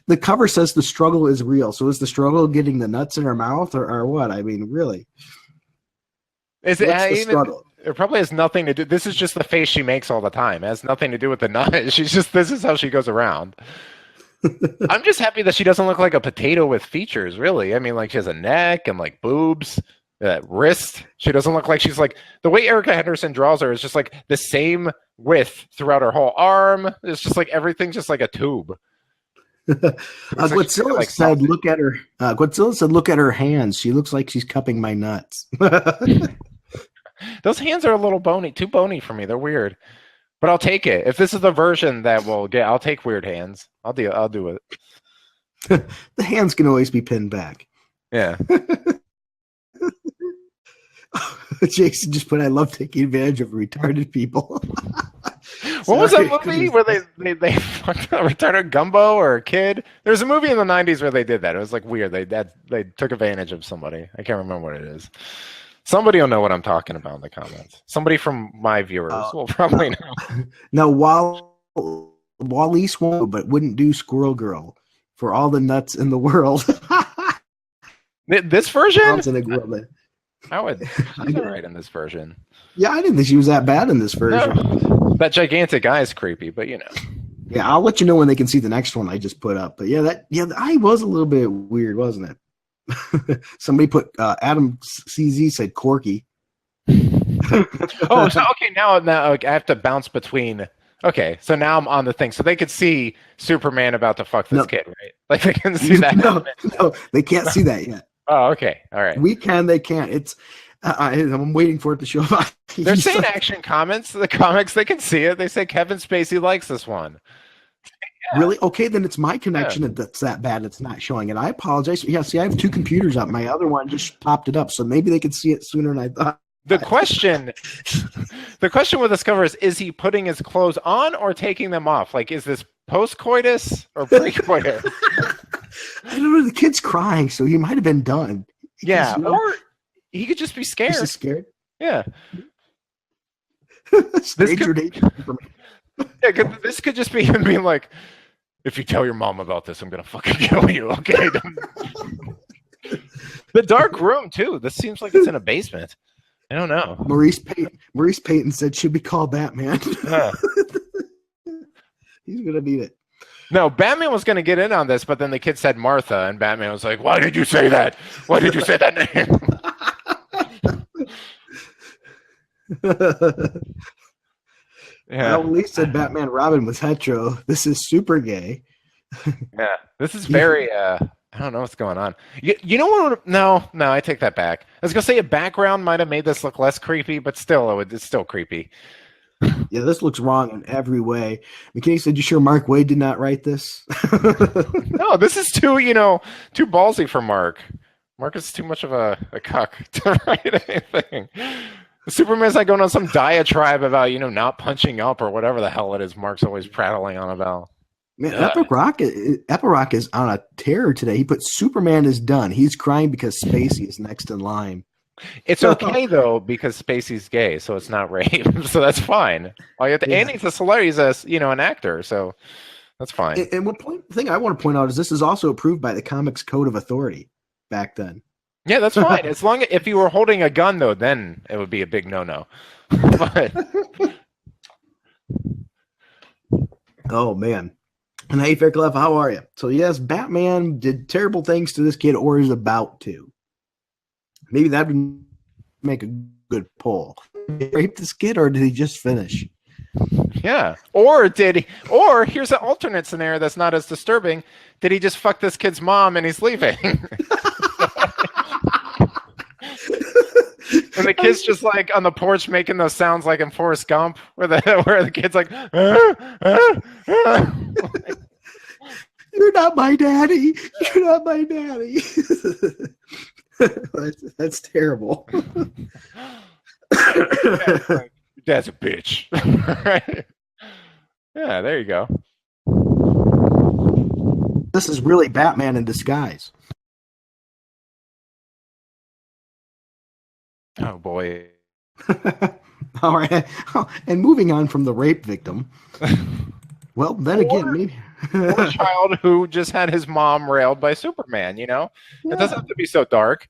the cover says the struggle is real. So is the struggle getting the nuts in her mouth or what? I mean, really? What's the struggle? It probably has nothing to do. This is just the face she makes all the time. It has nothing to do with the nut. This is how she goes around. I'm just happy that she doesn't look like a potato with features, really. I mean, like she has a neck and like boobs, wrist. She doesn't look like she's like the way Erica Henderson draws her is just like the same width throughout her whole arm. It's just like everything's just like a tube. Godzilla said, "Look at her." Godzilla said, "Look at her hands. She looks like she's cupping my nuts." Those hands are a little bony, too bony for me. They're weird. But I'll take it. If this is the version that we'll get, I'll take weird hands. I'll do it. The hands can always be pinned back. Yeah. Jason just put, I love taking advantage of retarded people. What was that movie where they fucked up retarded Gumbo or a kid? There's a movie in the 90s where they did that. It was like weird. They took advantage of somebody. I can't remember what it is. Somebody will know what I'm talking about in the comments. Somebody from my viewers will probably know. No, Wally Swan, but wouldn't do Squirrel Girl for all the nuts in the world. This version? I would. She's all right in this version. Yeah, I didn't think she was that bad in this version. No. That gigantic guy is creepy, but you know. Yeah, I'll let you know when they can see the next one I just put up. But the eye was a little bit weird, wasn't it? Somebody put Adam CZ said Corky. Oh, so okay, now I have to bounce between. Okay, so now I'm on the thing. So they could see Superman about to fuck this kid, right? Like they can see that. No, they can't see that yet. Oh, okay, all right. We can, they can't. It's I'm waiting for it to show up. They're saying action comments. The comics, they can see it. They say Kevin Spacey likes this one. Yeah. Really? Okay, then it's my connection that's that bad. It's not showing it. I apologize. Yeah, see, I have two computers up. My other one just popped it up, so maybe they could see it sooner than I thought. The question we'll discover is he putting his clothes on or taking them off? Like, is this post-coitus or pre-coitus? I don't know. The kid's crying, so he might have been done. Yeah, or he could just be scared. He's scared? Yeah. This could just be him being like, if you tell your mom about this, I'm going to fucking kill you, okay? The dark room, too. This seems like it's in a basement. I don't know. Maurice Payton said should be called Batman. He's going to beat it. No, Batman was going to get in on this, but then the kid said Martha, and Batman was like, why did you say that? Why did you say that name? Yeah. Well, at least said Batman Robin was hetero. This is super gay. Yeah, this is very, I don't know what's going on. You know what? No, I take that back. I was going to say a background might have made this look less creepy, but still, it's still creepy. Yeah, this looks wrong in every way. McKinney said, you sure Mark Waid did not write this? No, this is too ballsy for Mark. Mark is too much of a cuck to write anything. Superman's like going on some diatribe about, not punching up or whatever the hell it is Mark's always prattling on about. Man, Epic Rock is on a tear today. He put Superman is done. He's crying because Spacey is next in line. It's okay though because Spacey's gay, so it's not rape, so that's fine. All you have to, and he's a celebrity, he's an actor, so that's fine. And one thing I want to point out is this is also approved by the Comics Code of Authority back then. Yeah, that's fine. As long as if you were holding a gun though, then it would be a big no-no. But oh man. And hey, Fairclough, how are you? So yes, Batman did terrible things to this kid, or is about to. Maybe that would make a good poll. Did he rape this kid, or did he just finish? Yeah. Or here's an alternate scenario that's not as disturbing. Did he just fuck this kid's mom and he's leaving? And the kid's just like on the porch making those sounds like in Forrest Gump, where the kid's like, "You're not my daddy. You're not my daddy." That's terrible. Dad's a bitch. Right? Yeah, there you go. This is really Batman in disguise. Oh boy. All right. And moving on from the rape victim. Well, then again, maybe or a child who just had his mom railed by Superman, It doesn't have to be so dark.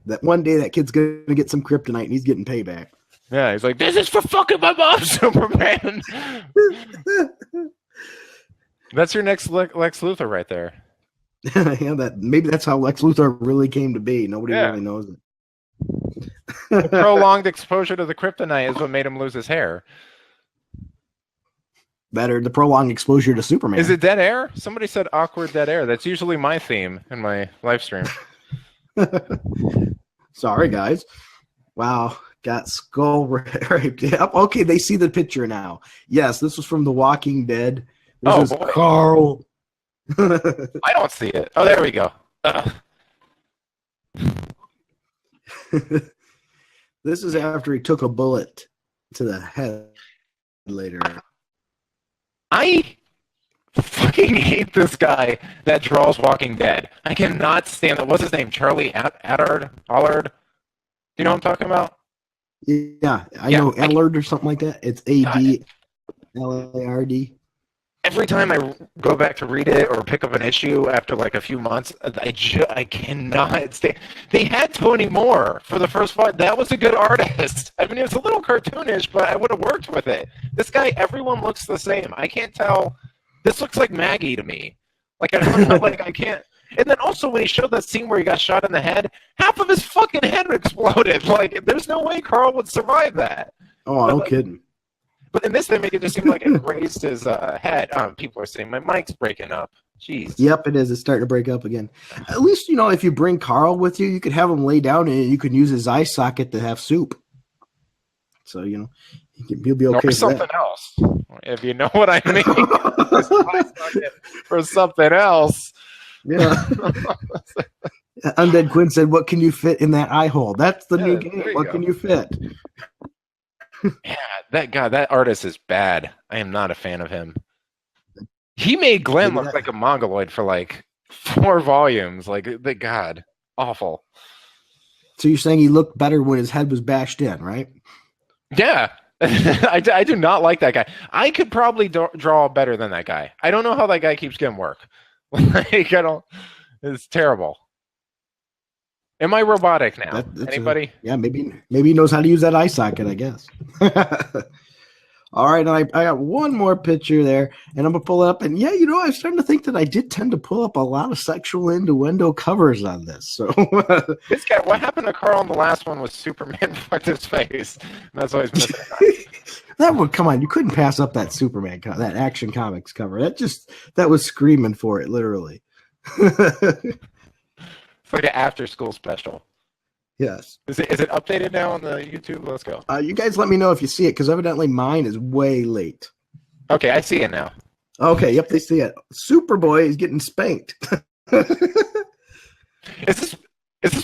That one day that kid's going to get some kryptonite and he's getting payback. Yeah, he's like, this is for fucking my mom, Superman. That's your next Lex Luthor right there. Yeah, maybe that's how Lex Luthor really came to be. Nobody really knows it. The prolonged exposure to the kryptonite is what made him lose his hair. Better the prolonged exposure to Superman. Is it dead air? Somebody said awkward dead air. That's usually my theme in my live stream. Sorry, guys. Wow, got skull raped. Yep. Okay, they see the picture now. Yes, this was from The Walking Dead. This is boy. Carl. I don't see it. Oh, there we go. This is after he took a bullet to the head later. I fucking hate this guy that draws Walking Dead. I cannot stand that. What's his name? Charlie Allard? Do you know what I'm talking about? Yeah, I know Allard or something like that. It's ADLARD. Every time I go back to read it or pick up an issue after like a few months, I cannot stay. They had Tony Moore for the first fight. That was a good artist. I mean, it was a little cartoonish, but I would have worked with it. This guy, everyone looks the same. I can't tell. This looks like Maggie to me. Like I don't know, like I can't. And then also when he showed that scene where he got shot in the head, half of his fucking head exploded. Like there's no way Carl would survive that. Oh, no kidding. But in this, they make it just seem like it grazed his head. People are saying, my mic's breaking up. Jeez. Yep, it is. It's starting to break up again. At least, if you bring Carl with you, you could have him lay down and you can use his eye socket to have soup. So, he'll be okay or with something that. Else. If you know what I mean. For something else. Yeah. Undead Quinn said, what can you fit in that eye hole? That's the new game. What can you fit? Yeah, that artist is bad. I am not a fan of him. He made Glenn look like a mongoloid for like 4 volumes. Like, God, awful. So you're saying he looked better when his head was bashed in, right? Yeah. I do not like that guy. I could probably draw better than that guy. I don't know how that guy keeps getting work. Like, it's terrible. Am I robotic now? Anybody? Maybe he knows how to use that eye socket, I guess. All right, and I got one more picture there, and I'm going to pull it up. And I'm starting to think that I did tend to pull up a lot of sexual innuendo covers on this. So this guy, what happened to Carl in the last one was Superman fucked his face. And that's always missing. That one, come on, you couldn't pass up that Superman, that Action Comics cover. That was screaming for it, literally. It's like an after-school special. Yes. Is it updated now on the YouTube? Let's go. You guys let me know if you see it, because evidently mine is way late. Okay, I see it now. Okay, yep, they see it. Superboy is getting spanked. Is this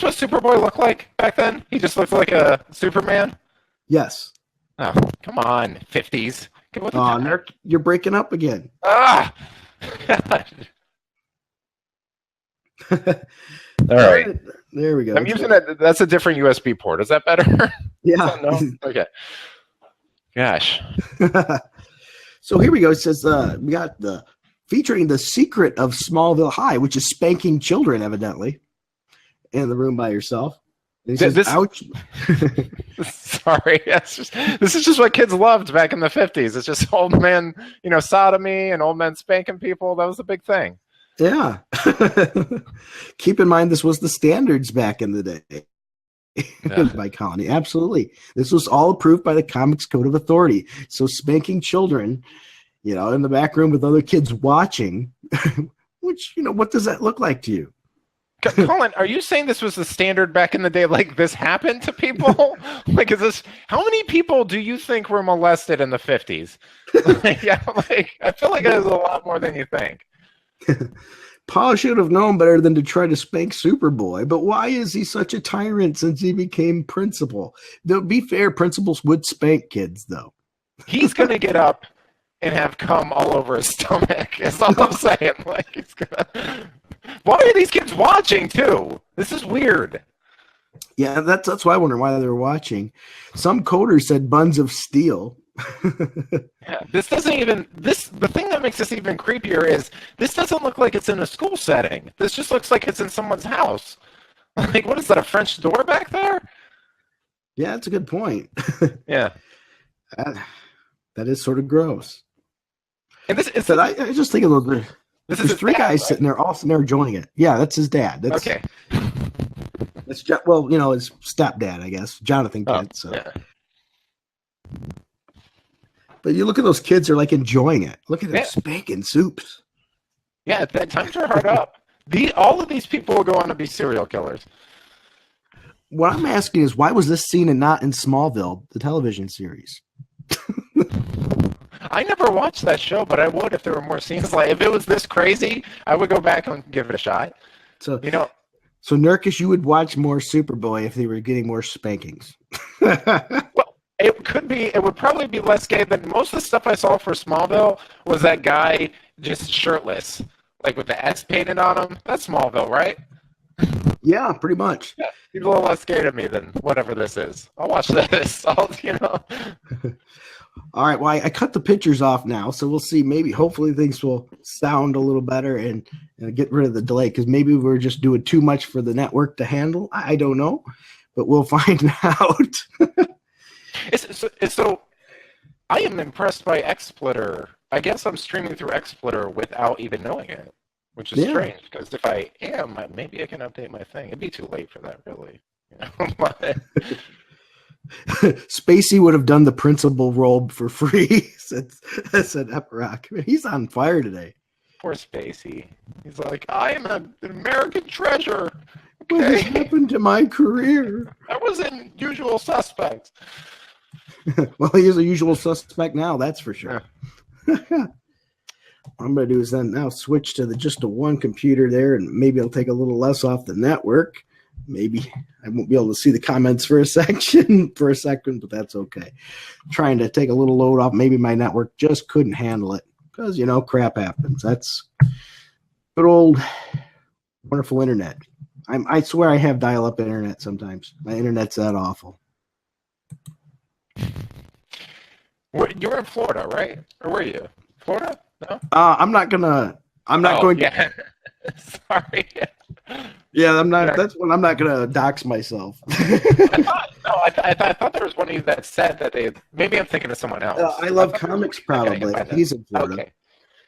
what Superboy looked like back then? He just looked like a Superman? Yes. Oh, come on, 50s. Nerk, you're breaking up again. Ah! All right. There we go. I'm using that. That's a different USB port. Is that better? Yeah. No? Okay. Gosh. So here we go. It says we got featuring the secret of Smallville High, which is spanking children, evidently, in the room by yourself. Ouch. Sorry. This is just what kids loved back in the 50s. It's just old men, sodomy and old men spanking people. That was a big thing. Yeah. Keep in mind, this was the standards back in the day. By Colony. Absolutely. This was all approved by the Comics Code of Authority. So spanking children, in the back room with other kids watching, which, what does that look like to you? Colin, are you saying this was the standard back in the day? Like this happened to people? Like, how many people do you think were molested in the 50s? I feel like it was a lot more than you think. Paul should have known better than to try to spank Superboy, but why is he such a tyrant since he became principal? To be fair, principals would spank kids, though. He's going to get up and have cum all over his stomach. That's all I'm saying. Like, he's gonna... Why are these kids watching, too? This is weird. Yeah, that's why I wonder why they were watching. Some coders said buns of steel. Yeah, the thing that makes this even creepier is this doesn't look like it's in a school setting. This just looks like it's in someone's house. Like, what is that, a French door back there? Yeah, that's a good point. Yeah. That is sort of gross. And I just think of those. There's 3 guys, right? Sitting there, all sitting there enjoying it. Yeah, that's his dad. Okay. That's his stepdad, I guess. Jonathan Kent. So. Yeah. But you look at those kids; they're like enjoying it. Look at them spanking soups. Yeah, times are hard up. All of these people will go on to be serial killers. What I'm asking is, why was this scene and not in Smallville, the television series? I never watched that show, but I would if there were more scenes. Like, if it was this crazy, I would go back and give it a shot. So, You know, so Nerkish, you would watch more Superboy if they were getting more spankings. well, it could be. It would probably be less gay than most of the stuff I saw for Smallville was that guy just shirtless, like with the S painted on him. That's Smallville, right? Yeah, pretty much. Yeah, he's a little less gay to me than whatever this is. I'll watch this. All right. Well, I cut the pictures off now, so we'll see. Maybe, hopefully, things will sound a little better and get rid of the delay, because maybe we're just doing too much for the network to handle. I don't know, but we'll find out. So I am impressed by XSplitter. I guess I'm streaming through XSplitter without even knowing it, which is strange, because if I am, maybe I can update my thing. It'd be too late for that, really. Spacey would have done the principal role for free, said Epiroc. He's on fire today. Poor Spacey. He's like, I am an American treasure. Okay. What has happened to my career? I was in Usual Suspects. Well, he is a usual suspect now, that's for sure. Yeah. What I'm going to do is then now switch to just one computer there, and maybe I'll take a little less off the network. Maybe I won't be able to see the comments for a second, but that's okay. I'm trying to take a little load off. Maybe my network just couldn't handle it because, crap happens. That's good old wonderful internet. I swear I have dial-up internet sometimes. My internet's that awful. You're in Florida, right? Or were you? Florida? No? I'm not going to. Sorry. Yeah, I'm not. That's when I'm not gonna dox myself. I thought there was one of you that said that they. Maybe I'm thinking of someone else. I love comics. Probably he's in Florida. Okay.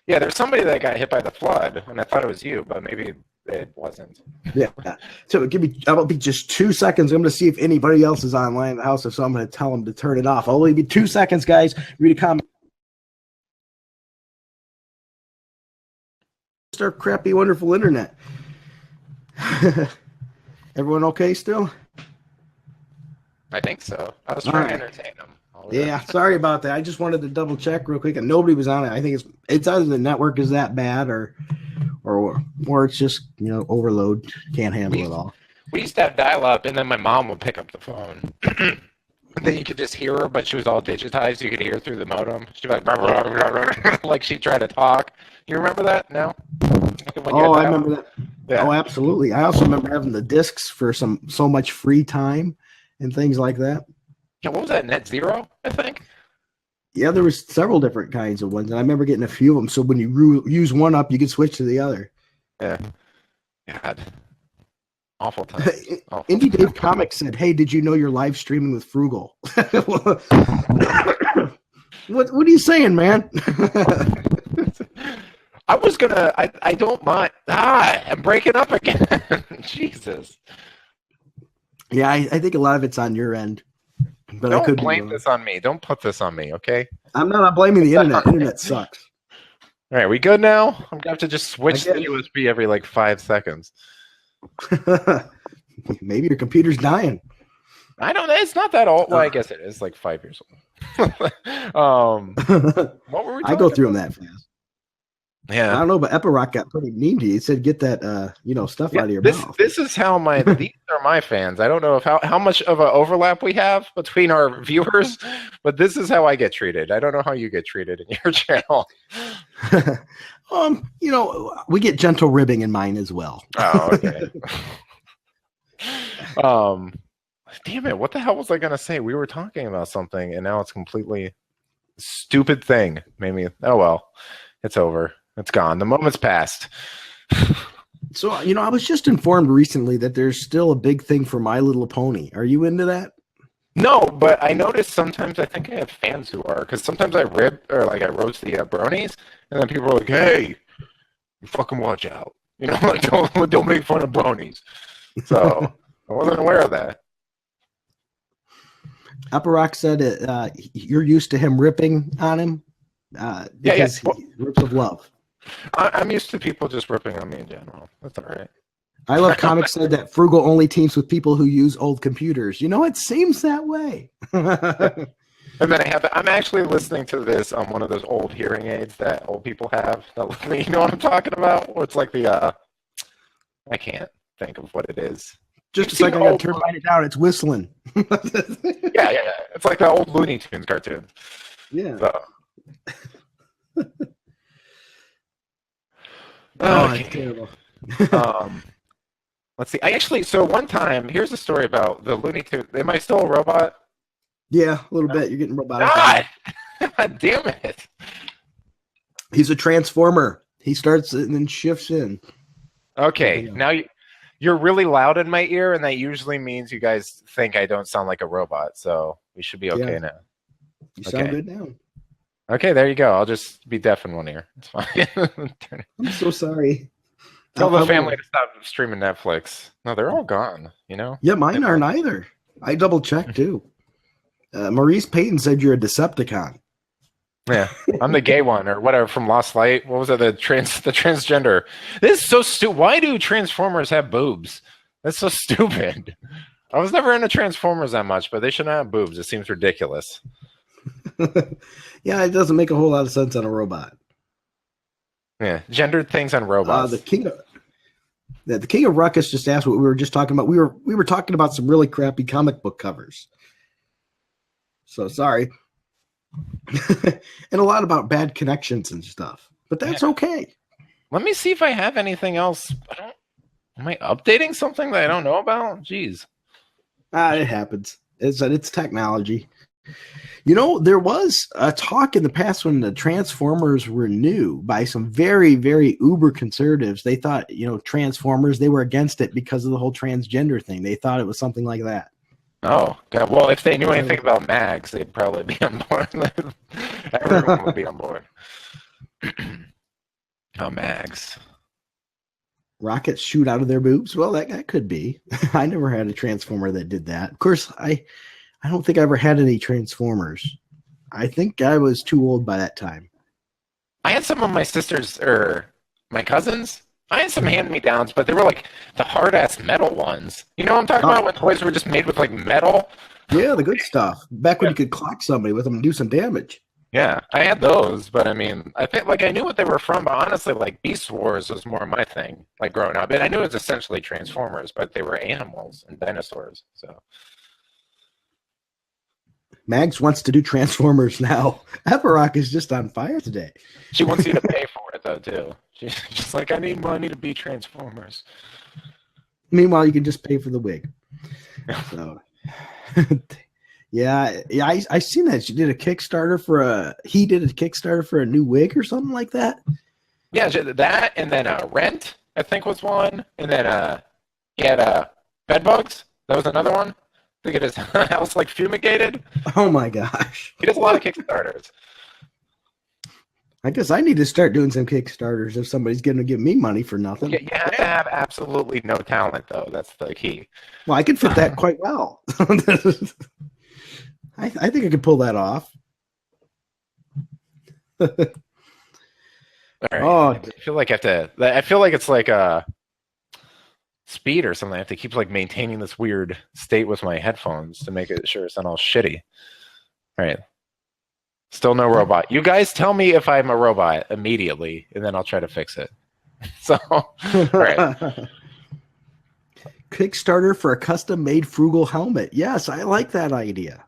Yeah, there's somebody that got hit by the flood, and I thought it was you, but maybe it wasn't. Yeah. So I'll be just 2 seconds. I'm gonna see if anybody else is online in the house, so I'm gonna tell them to turn it off. I'll only be 2 seconds, guys. Read a comment. Our crappy, wonderful internet. Everyone okay still? I think so. I was trying to entertain them. Yeah, sorry about that. I just wanted to double check real quick, and nobody was on it. I think it's either the network is that bad, or it's just overload, can't handle it all. We used to have dial-up, and then my mom would pick up the phone. Then you could just hear her, but she was all digitized. You could hear her through the modem. She'd be like, blah, blah, blah, blah, like she'd try to talk. You remember that? No? I remember that. Yeah. Oh, absolutely. I also remember having the discs for so much free time and things like that. Yeah, what was that? Net Zero, I think? Yeah, there was several different kinds of ones, and I remember getting a few of them. So when you use one up, you could switch to the other. Yeah. God. Awful times. Indie Dave Comics said, "Hey, did you know you're live streaming with Frugal?" What are you saying, man? I was gonna. I don't mind. I'm breaking up again. Jesus. Yeah, I think a lot of it's on your end, but don't I could blame this on me. Don't put this on me, okay? I'm not blaming the internet. Internet sucks. All right, we good now? I'm gonna have to just switch the USB every like 5 seconds. Maybe your computer's dying. I don't know. It's not that old. Well, I guess it is like 5 years old. What were we talking I go through about? them that fast. Yeah. I don't know, but Epiroc got pretty mean to you. He said, "Get that, stuff out of your mouth." This is how these are my fans. I don't know how much of an overlap we have between our viewers, but this is how I get treated. I don't know how you get treated in your channel. We get gentle ribbing in mine as well. Oh, okay. Damn it! What the hell was I gonna say? We were talking about something, and now it's completely stupid thing. Maybe. Oh well, it's over. It's gone. The moment's passed. So, I was just informed recently that there's still a big thing for My Little Pony. Are you into that? No, but I notice sometimes I think I have fans who are, because sometimes I rib or like I roast the bronies, and then people are like, "Hey, you fucking watch out! Like don't make fun of bronies." So I wasn't aware of that. Epiroc said you're used to him ripping on him because he rips of love. I'm used to people just ripping on me in general. That's all right. I Love Comics said that Frugal only teams with people who use old computers. It seems that way. And then I'm actually listening to this on one of those old hearing aids that old people have. You know what I'm talking about? Where it's like I can't think of what it is. Just a second, I got to turn it down. It's whistling. Yeah. It's like the old Looney Tunes cartoon. Yeah. So. Oh, it's terrible. Let's see. So one time, here's a story about the Looney Tunes. Am I still a robot? Yeah, a little bit. You're getting robotic. God damn it. He's a transformer. He starts and then shifts in. Okay, now you're really loud in my ear, and that usually means you guys think I don't sound like a robot, so we should be okay now. You sound good now. Okay, there you go. I'll just be deaf in one ear. It's fine. I'm so sorry. Tell the family to stop streaming Netflix. No, they're all gone, Yeah, mine aren't either. I double-checked, too. Maurice Payton said you're a Decepticon. Yeah, I'm the gay one or whatever from Lost Light. What was it? The transgender. This is so stupid. Why do Transformers have boobs? That's so stupid. I was never into Transformers that much, but they shouldn't have boobs. It seems ridiculous. Yeah, it doesn't make a whole lot of sense on a robot. Yeah, gendered things on robots. The King of Ruckus just asked what we were just talking about. We were talking about some really crappy comic book covers. So sorry. And a lot about bad connections and stuff. But that's okay. Let me see if I have anything else. Am I updating something that I don't know about? Jeez. It happens. It's technology. There was a talk in the past when the Transformers were new by some very, very uber conservatives. They thought, Transformers, they were against it because of the whole transgender thing. They thought it was something like that. Oh, God. Well, if they knew anything about Mags, they'd probably be on board. Everyone would be on board. Oh, Mags. Rockets shoot out of their boobs? Well, that could be. I never had a Transformer that did that. Of course, I don't think I ever had any Transformers. I think I was too old by that time. I had some of my sisters, or my cousins. I had some hand-me-downs, but they were like the hard-ass metal ones. You know what I'm talking about? When toys were just made with like metal? Yeah, the good stuff. Back when you could clock somebody with them and do some damage. Yeah, I had those, but I mean, I think I knew what they were from, but honestly, Beast Wars was more my thing, growing up. And I knew it was essentially Transformers, but they were animals and dinosaurs, so... Mags wants to do Transformers now. Epirock is just on fire today. She wants you to pay for it, though, too. She's like, I need money to be Transformers. Meanwhile, you can just pay for the wig. So, yeah, I seen that. He did a Kickstarter for a new wig or something like that. Yeah, that, and then Rent, I think, was one. And then he had Bedbugs. That was another one. To get his house fumigated. Oh my gosh. He does a lot of Kickstarters. I guess I need to start doing some Kickstarters if somebody's going to give me money for nothing. You have to have absolutely no talent, though. That's the key. Well, I could fit that quite well. I think I could pull that off. All right. Oh, I feel like it's like a speed or something. I have to keep maintaining this weird state with my headphones to make it sure it's not all shitty. All right. Still no robot. You guys tell me if I'm a robot immediately, and then I'll try to fix it. So, all right. Kickstarter for a custom-made Frugal helmet. Yes, I like that idea.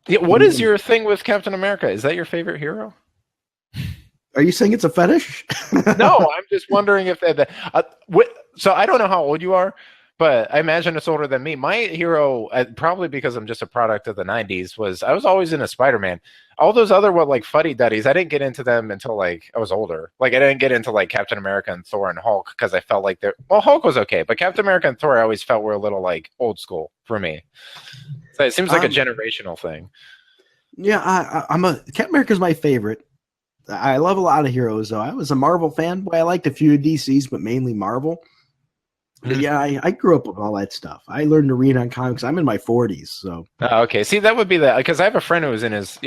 Yeah, what is your thing with Captain America? Is that your favorite hero? Are you saying it's a fetish? No, I'm just wondering if so I don't know how old you are, but I imagine it's older than me. My hero, probably because I'm just a product of the 90s, I was always into Spider-Man. All those other fuddy-duddies, I didn't get into them until I was older. I didn't get into Captain America and Thor and Hulk because I felt Hulk was okay, but Captain America and Thor I always felt were a little old school for me. So it seems like a generational thing. Yeah, Captain America's my favorite. I love a lot of heroes, though. I was a Marvel fanboy. I liked a few of DC's, but mainly Marvel. But yeah, I grew up with all that stuff. I learned to read on comics. I'm in my 40s, so. Okay, see, that would be because I have a friend who was in his,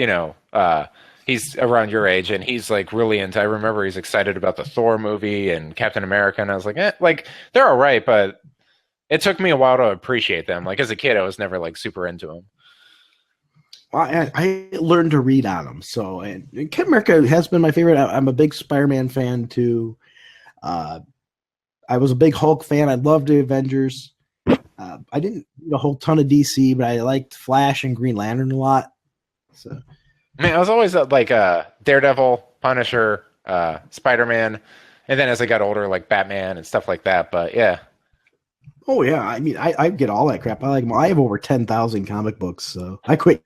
he's around your age, and he's really into. I remember he's excited about the Thor movie and Captain America, and I was they're all right, but it took me a while to appreciate them. As a kid, I was never super into them. I learned to read on them. So, and Captain America has been my favorite. I'm a big Spider-Man fan too. I was a big Hulk fan. I loved the Avengers. I didn't read a whole ton of DC, but I liked Flash and Green Lantern a lot. So, I mean, I was always like Daredevil, Punisher, Spider-Man, and then as I got older, like Batman and stuff like that. But yeah. oh yeah, I mean, I get all that crap. I like them. I have over 10,000 comic books, so I quit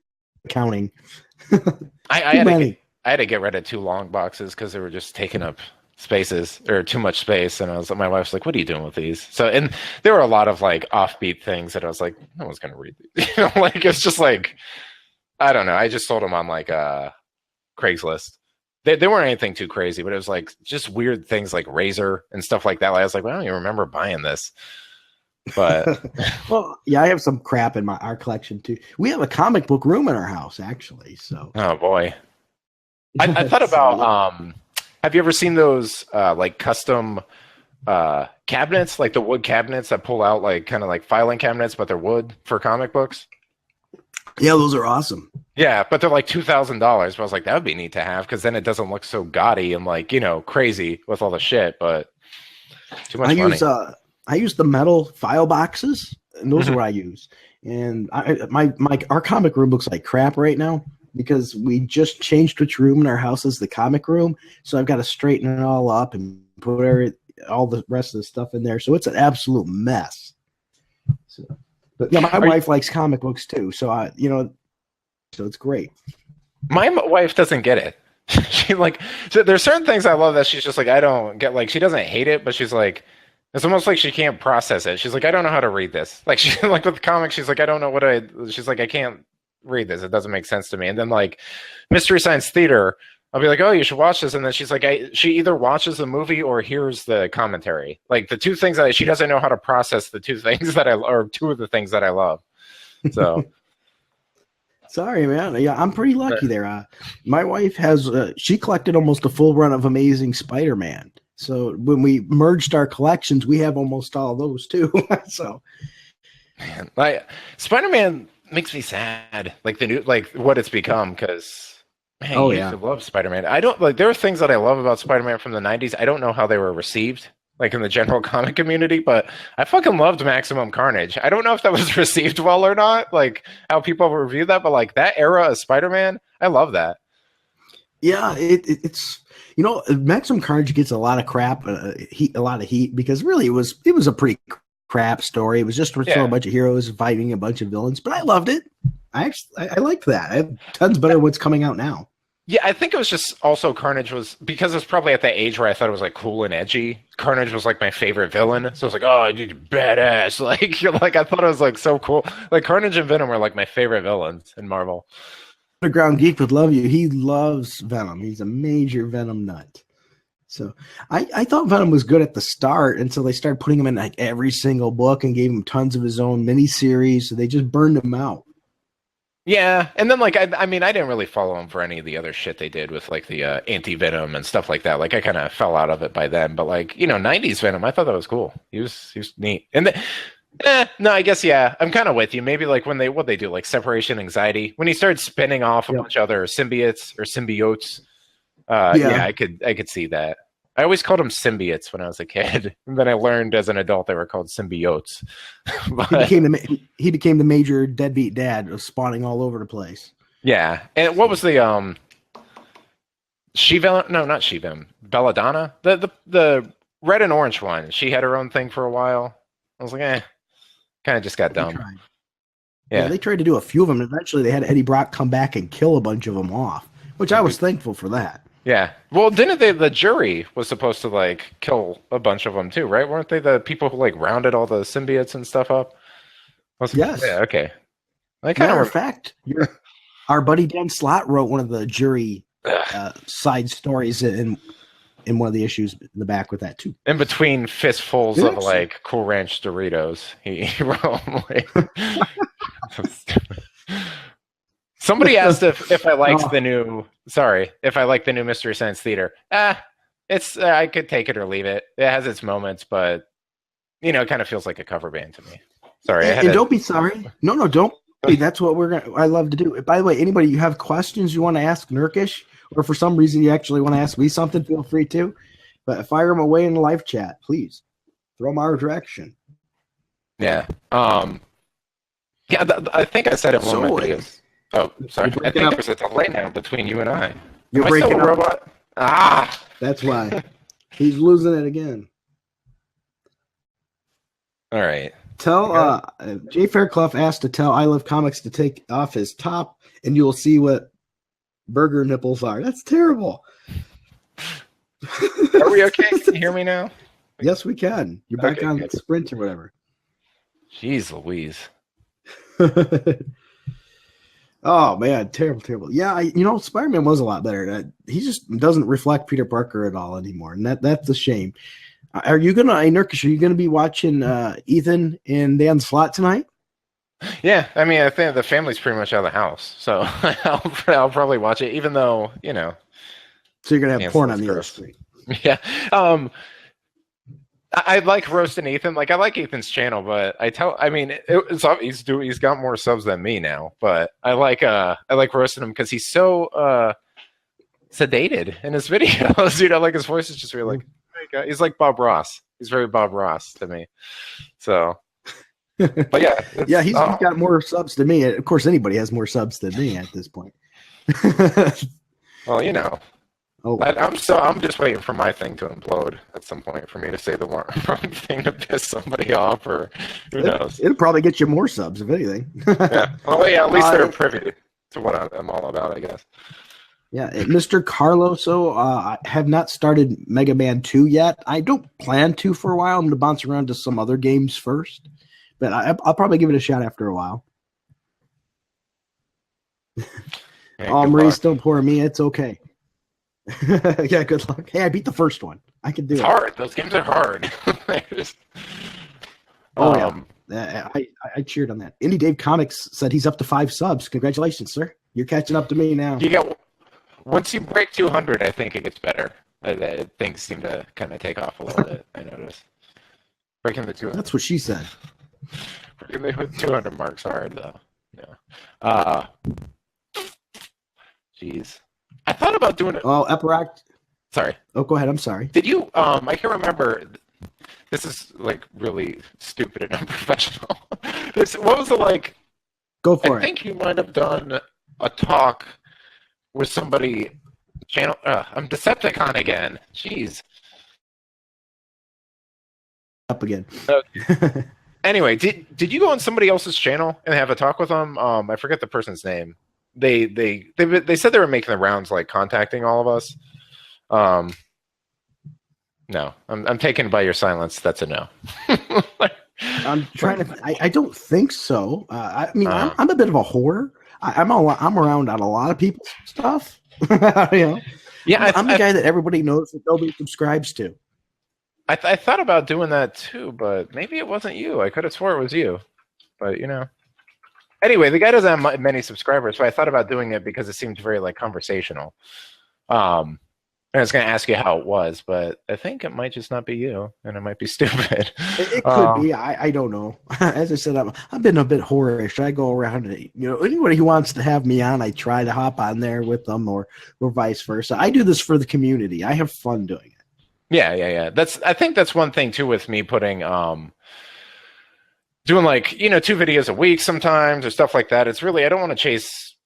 counting. I had to get rid of 2 long boxes because they were just taking up spaces or too much space, and my wife's like, "What are you doing with these?" So, and there were a lot of like offbeat things that I was like, "No one's gonna read these." Like it's just like I don't know. I just sold them on like Craigslist. They weren't anything too crazy, but it was like just weird things like Razor and stuff like that. Like, I was like, well, I don't even remember buying this. But well, yeah, I have some crap in our collection too. We have a comic book room in our house, actually. So, oh boy, I thought about have you ever seen those like custom cabinets, like the wood cabinets that pull out like kind of like filing cabinets, but they're wood for comic books? Yeah, those are awesome. Yeah, but they're like $2,000. But I was like, that would be neat to have because then it doesn't look so gaudy and like crazy with all the shit. But too much money. I use the metal file boxes, and those are what I use. And our comic room looks like crap right now because we just changed which room in our house is the comic room. So I've got to straighten it all up and put all the rest of the stuff in there. So it's an absolute mess. So, but yeah, my wife likes comic books too. So so it's great. My wife doesn't get it. There's certain things I love that she's just like, I don't get. Like, she doesn't hate it, but she's like, it's almost like she can't process it. She's like, I don't know how to read this. Like, she like with comics, she's like, I don't know she's like, I can't read this. It doesn't make sense to me. And then like Mystery Science Theater, I'll be like, oh, you should watch this. And then she's like, she either watches the movie or hears the commentary. Like the two things she doesn't know how to process the two things or two of the things that I love. So. Sorry, man. Yeah, I'm pretty lucky there. My wife has, she collected almost a full run of Amazing Spider-Man. So when we merged our collections, we have almost all of those too. So, man, like Spider-Man makes me sad. Like the new, like what it's become. Because man, I used to love Spider-Man. I don't like. There are things that I love about Spider-Man from the '90s. I don't know how they were received, like in the general comic community, but I fucking loved Maximum Carnage. I don't know if that was received well or not, like how people review that, but like that era of Spider-Man, I love that. Yeah, it's. Maximum Carnage gets a lot of crap, a lot of heat because really it was a pretty crap story. It was just a bunch of heroes fighting a bunch of villains, but I loved it. I liked that. I have tons better what's coming out now. Yeah, I think it was just also Carnage was because it's probably at the age where I thought it was like cool and edgy. Carnage was like my favorite villain, so I was like, oh, dude, badass! Like you're like I thought it was like so cool. Like Carnage and Venom were like my favorite villains in Marvel. Underground Geek would love you. He loves Venom. He's a major Venom nut. So I thought Venom was good at the start until they started putting him in like every single book and gave him tons of his own miniseries. So they just burned him out. Yeah, and then like I mean I didn't really follow him for any of the other shit they did with like the anti-Venom and stuff like that. Like I kind of fell out of it by then. But like 90s Venom, I thought that was cool. He was neat. And no, I guess I'm kind of with you. Maybe like when what they do, like separation anxiety, when he started spinning off a bunch of other symbiotes or symbiotes. I could see that. I always called them symbiotes when I was a kid, and then I learned as an adult they were called symbiotes. But, he became the major deadbeat dad of spawning all over the place. Yeah, and what was the Shiva? No, not Shiva. Belladonna, the red and orange one. She had her own thing for a while. I was like, kind of just got dumb. Yeah, they tried to do a few of them. Eventually, they had Eddie Brock come back and kill a bunch of them off, which I was thankful for that. Yeah. Well, didn't they? The jury was supposed to like kill a bunch of them too, right? Weren't they the people who like rounded all the symbiotes and stuff up? Yes. Yeah. Okay. Matter of fact, our buddy Dan Slott wrote one of the jury side stories in one of the issues in the back with that too. In between fistfuls of like Cool Ranch Doritos, he wrote like. So stupid. Somebody asked if I liked the new. Sorry, if I like the new Mystery Science Theater. It's I could take it or leave it. It has its moments, but it kind of feels like a cover band to me. Sorry, don't be sorry. No, don't Hey, that's what I love to do. By the way, anybody you have questions you want to ask Nerkish, or for some reason you actually want to ask me something, feel free to. But fire them away in the live chat, please. Throw them our direction. Yeah. Yeah, I think I said it one of my videos. Oh, sorry. I think there's a delay now between you and I. You're breaking up. Robot? Ah! That's why. He's losing it again. All right. Tell Jay Fairclough asked to tell I Love Comics to take off his top, and you will see what burger nipples are. That's terrible. Are we okay? Can you hear me now? Yes, we can. You're back on good. Sprint or whatever. Jeez Louise. Oh man, terrible. Yeah, Spider-Man was a lot better. He just doesn't reflect Peter Parker at all anymore, and that's a shame. Are you Nerkish? Are you gonna be watching Ethan and Dan Slott tonight? Yeah, I mean, I think the family's pretty much out of the house, so I'll probably watch it, even though So you're gonna have porn on the other screen. Yeah. I like roasting Ethan. Like, I like Ethan's channel, but he's got more subs than me now. But I like roasting him because he's so sedated in his videos. Like his voice is just really like, he's like Bob Ross. He's very Bob Ross to me. So, but yeah, he's got more subs than me. Of course, anybody has more subs than me at this point. Well, Oh. I'm just waiting for my thing to implode at some point for me to say the wrong thing to piss somebody off, or who knows. It'll probably get you more subs, if anything. Yeah. Well, yeah, at least they're privy to what I'm all about, I guess. Yeah, Mr. Carloso, I have not started Mega Man 2 yet. I don't plan to for a while. I'm going to bounce around to some other games first, but I'll probably give it a shot after a while. Yeah, Maurice, don't pour me. It's okay. Yeah, good luck. Hey, I beat the first one. I can do it. It's hard. Those games are hard. Yeah, I cheered on that. Indie Dave Comics said he's up to 5 subs. Congratulations, sir. You're catching up to me now. Once you break 200, I think it gets better. Things seem to kind of take off a little bit. I notice. Breaking the 200. That's what she said. Breaking the 200 mark's hard though. Yeah. Jeez. I thought about doing it. Oh, Epirac. Sorry. Oh, go ahead. I'm sorry. Did you? I can remember. This is like really stupid and unprofessional. What was it like? Go for it. I think you might have done a talk with somebody. Channel. I'm Decepticon again. Jeez. Up again. Anyway, did you go on somebody else's channel and have a talk with them? I forget the person's name. They said they were making the rounds, like contacting all of us. No, I'm taken by your silence. That's a no. I'm trying to. I don't think so. I mean, I'm a bit of a whore. I'm around on a lot of people's stuff. Yeah, I'm the guy that everybody knows that nobody subscribes to. I thought about doing that too, but maybe it wasn't you. I could have swore it was you, but Anyway, the guy doesn't have many subscribers, so I thought about doing it because it seemed very like conversational. And I was going to ask you how it was, but I think it might just not be you, and it might be stupid. It could be. I don't know. As I said, I've been a bit whorish. I go around, anybody who wants to have me on, I try to hop on there with them, or vice versa. I do this for the community. I have fun doing it. Yeah. I think that's one thing too with me putting doing like 2 videos a week sometimes or stuff like that. It's really, I don't want to chase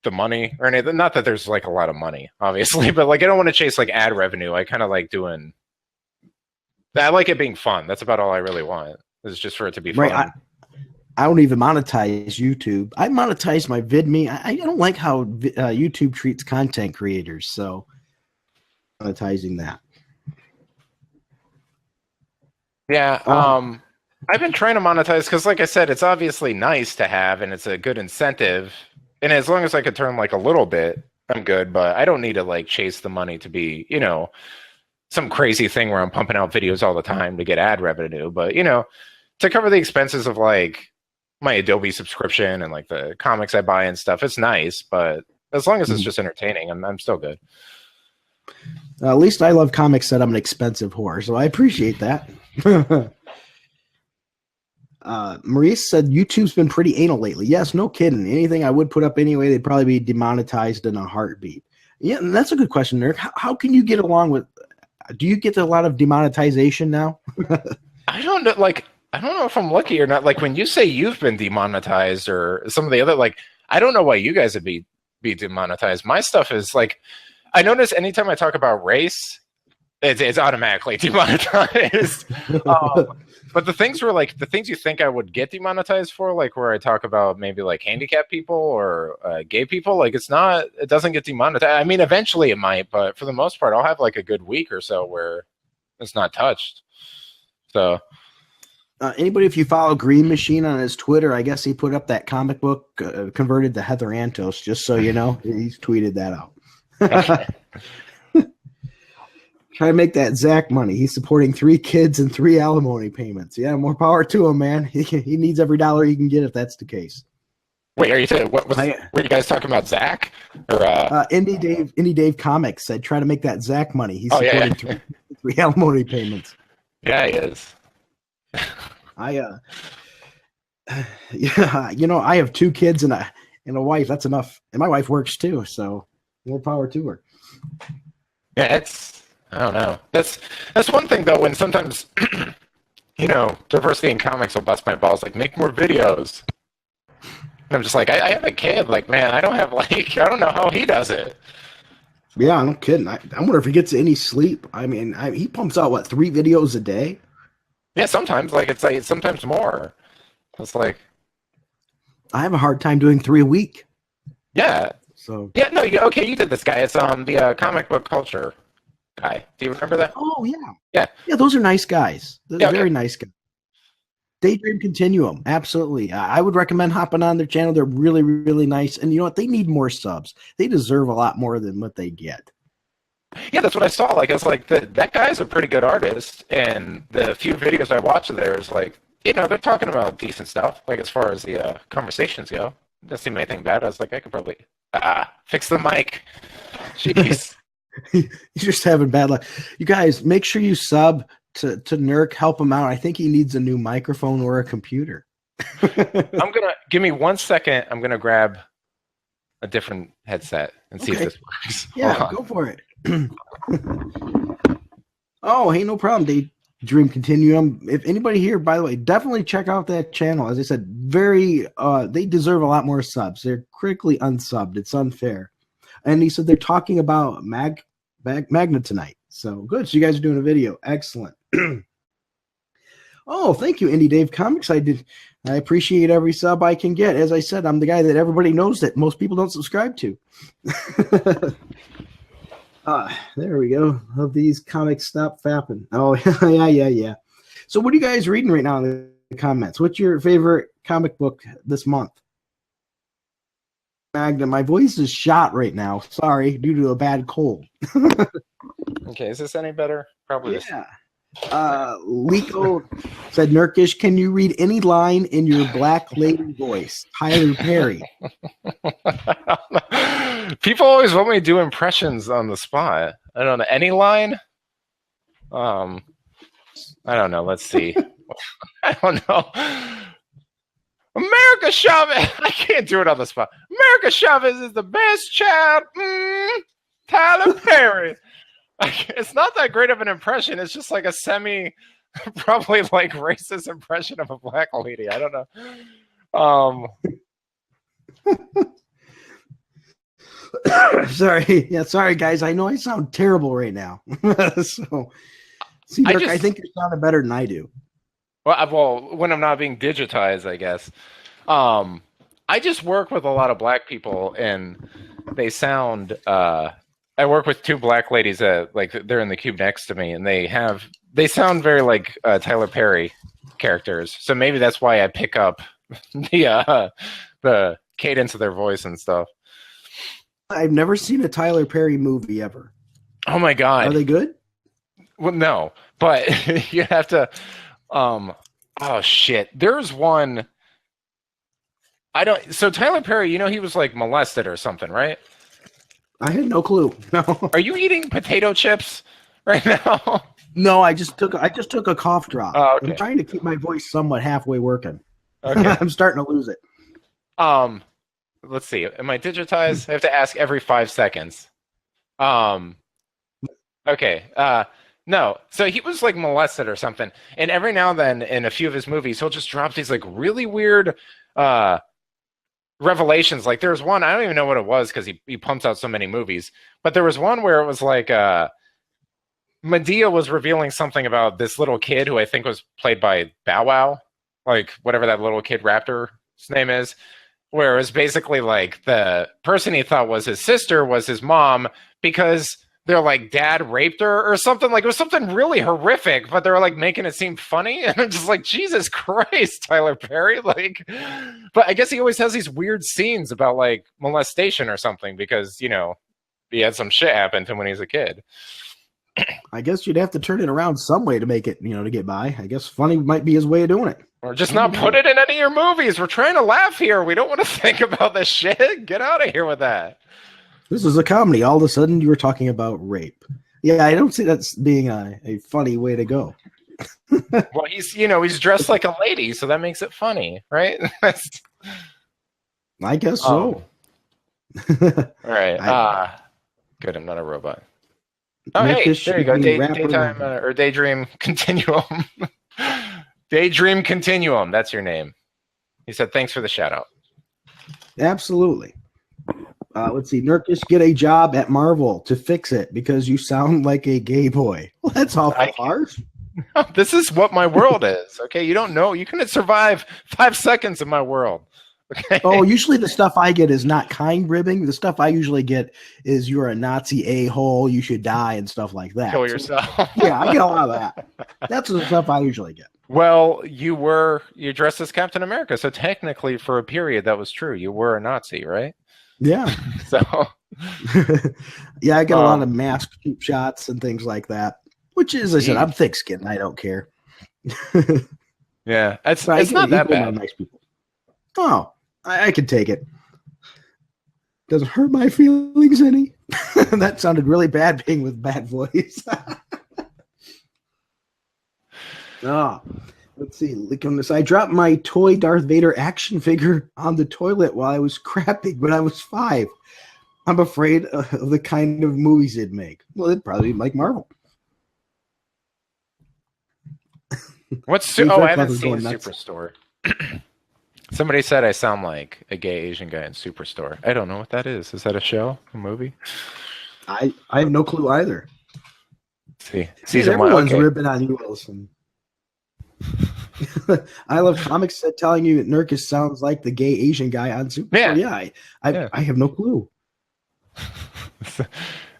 the money or anything. Not that there's like a lot of money, obviously, but like I don't want to chase like ad revenue. I kind of like I like it being fun. That's about all I really want. Is just for it to be fun. Right. I don't even monetize YouTube. I monetize my VidMe. I don't like how YouTube treats content creators, so monetizing that. Yeah. I've been trying to monetize because, like I said, it's obviously nice to have, and it's a good incentive. And as long as I could turn like a little bit, I'm good. But I don't need to like chase the money to be, some crazy thing where I'm pumping out videos all the time to get ad revenue. But to cover the expenses of like my Adobe subscription and like the comics I buy and stuff, it's nice. But as long as it's just entertaining, I'm still good. At least I Love Comics said I'm an expensive whore, so I appreciate that. Maurice said YouTube's been pretty anal lately. Yes, no kidding. Anything I would put up anyway, they'd probably be demonetized in a heartbeat. Yeah, and that's a good question, Nerk. How can you get along with? Do you get a lot of demonetization now? I don't know. Like, I don't know if I'm lucky or not. Like, when you say you've been demonetized or some of the other, like, I don't know why you guys would be demonetized. My stuff is like, I notice anytime I talk about race, it's automatically demonetized. But the things were like the things you think I would get demonetized for, like where I talk about maybe like handicapped people or gay people, like it doesn't get demonetized. I mean, eventually it might, but for the most part, I'll have like a good week or so where it's not touched. So, anybody, if you follow Green Machine on his Twitter, I guess he put up that comic book converted to Heather Antos, just so you know, he's tweeted that out. okay. Try to make that Zach money. He's supporting 3 kids and 3 alimony payments. Yeah, more power to him, man. He needs every dollar he can get if that's the case. Wait, are you saying were you guys talking about Zach or Indie Dave Comics said try to make that Zach money. He's supporting 3 alimony payments. Yeah, he is. Yeah, you know, I have 2 kids and a wife. That's enough, and my wife works too, so more power to her. Yeah, I don't know. That's one thing though. When sometimes, you know, diversity in comics will bust my balls. Like, make more videos. And I'm just like, I have a kid. Like, man, I don't know how he does it. Yeah, I'm kidding. I wonder if he gets any sleep. I mean, he pumps out what 3 videos a day. Yeah, sometimes it's sometimes more. It's like I have a hard time doing 3 a week. Yeah. So yeah, no, okay, you did this guy. It's the comic book culture guy. Do you remember that? Oh yeah. Those are nice guys. They're very nice guys. Daydream Continuum, absolutely. I would recommend hopping on their channel. They're really, really nice, and you know what? They need more subs. They deserve a lot more than what they get. Yeah, that's what I saw. Like, it's like that guy's a pretty good artist, and the few videos I watched of theirs, like, you know, they're talking about decent stuff. Like, as far as the conversations go, doesn't seem anything bad. I was like, I could probably fix the mic. Jeez. You're just having bad luck. You guys, make sure you sub to Nerk. Help him out. I think he needs a new microphone or a computer. Give me 1 second. I'm gonna grab a different headset and see if this works. Yeah, go for it. Oh, hey, no problem. Daydream Continuum. If anybody here, by the way, definitely check out that channel. As I said, they deserve a lot more subs. They're critically unsubbed. It's unfair. And he said they're talking about Magna tonight. So good. So you guys are doing a video. Excellent. Oh, thank you, Indie Dave Comics. I appreciate every sub I can get. As I said, I'm the guy that everybody knows that most people don't subscribe to. There we go. Of these comics, stop fapping. Oh, yeah. So what are you guys reading right now in the comments? What's your favorite comic book this month? Magna, my voice is shot right now. Sorry, due to a bad cold. Okay, is this any better? Probably. Yeah. Lico said, Nerkish, can you read any line in your black lady voice? Tyler Perry. People always want me to do impressions on the spot. I don't know. Any line? I don't know. Let's see. I don't know. America Chavez. I can't do it on the spot. America Chavez is the best child. Tyler Perry. It's not that great of an impression. It's just like a probably like racist impression of a black lady. I don't know. Sorry. Yeah, sorry, guys. I know I sound terrible right now. So, see, Dirk, I think you sounded better than I do. Well, when I'm not being digitized, I guess. I just work with a lot of black people, and they sound. I work with 2 black ladies that like they're in the cube next to me, and they sound very like Tyler Perry characters. So maybe that's why I pick up the cadence of their voice and stuff. I've never seen a Tyler Perry movie ever. Oh my god, are they good? Well, no, but you have to. Oh shit, there's one. So Tyler Perry, you know, he was like molested or something, right? I had no clue. No. Are you eating potato chips right now? No, I just took a cough drop. Oh, I'm okay. trying to keep my voice somewhat halfway working. Okay. I'm starting to lose it. Um, let's see. Am I digitized? I have to ask every 5 seconds. Um, okay. No. So he was like molested or something, and every now and then in a few of his movies, he'll just drop these like really weird uh revelations. Like there's one, I don't even know what it was because he pumps out so many movies, but there was one where it was like Medea was revealing something about this little kid who I think was played by Bow Wow, like whatever that little kid raptor's name is, where it was basically like the person he thought was his sister was his mom because they're like dad raped her or something. Like it was something really horrific, but they're like making it seem funny. And I'm just like, Jesus Christ, Tyler Perry. Like, but I guess he always has these weird scenes about like molestation or something because, you know, he had some shit happen to him when he was a kid. I guess you'd have to turn it around some way to make it, to get by. I guess funny might be his way of doing it. Or just not put it in any of your movies. We're trying to laugh here. We don't want to think about this shit. Get out of here with that. This is a comedy. All of a sudden, you were talking about rape. Yeah, I don't see that's being a funny way to go. Well, he's dressed like a lady, so that makes it funny, right? I guess so. All right. Good. I'm not a robot. Oh, hey, there you go. Daytime or Daydream Continuum. Daydream Continuum. That's your name. He said, thanks for the shout out. Absolutely. Let's see. Nerkish, get a job at Marvel to fix it because you sound like a gay boy. Well, that's awful harsh. This is what my world is. Okay. You don't know. You couldn't survive 5 seconds in my world. Okay. Oh, usually the stuff I get is not kind ribbing. The stuff I usually get is you're a Nazi a-hole, you should die, and stuff like that. Kill yourself. Yeah, I get a lot of that. That's the stuff I usually get. Well, you dressed as Captain America, so technically for a period that was true. You were a Nazi, right? Yeah. So yeah, I get a lot of mask cheap shots and things like that. Which is, I said, I'm thick skinned. I don't care. Yeah. It's not that bad. Nice people. Oh, I can take it. Doesn't hurt my feelings any. That sounded really bad being with bad voice. Let's see. Look on this. I dropped my toy Darth Vader action figure on the toilet while I was crapping when I was 5. I'm afraid of the kind of movies it'd make. Well, it'd probably be like Marvel. I haven't seen Superstore. Somebody said I sound like a gay Asian guy in Superstore. I don't know what that is. Is that a show? A movie? I have no clue either. See, everyone's ripping on you, Wilson. I love comics that telling you that Nerkish sounds like the gay Asian guy on Superstore. Yeah, I have no clue.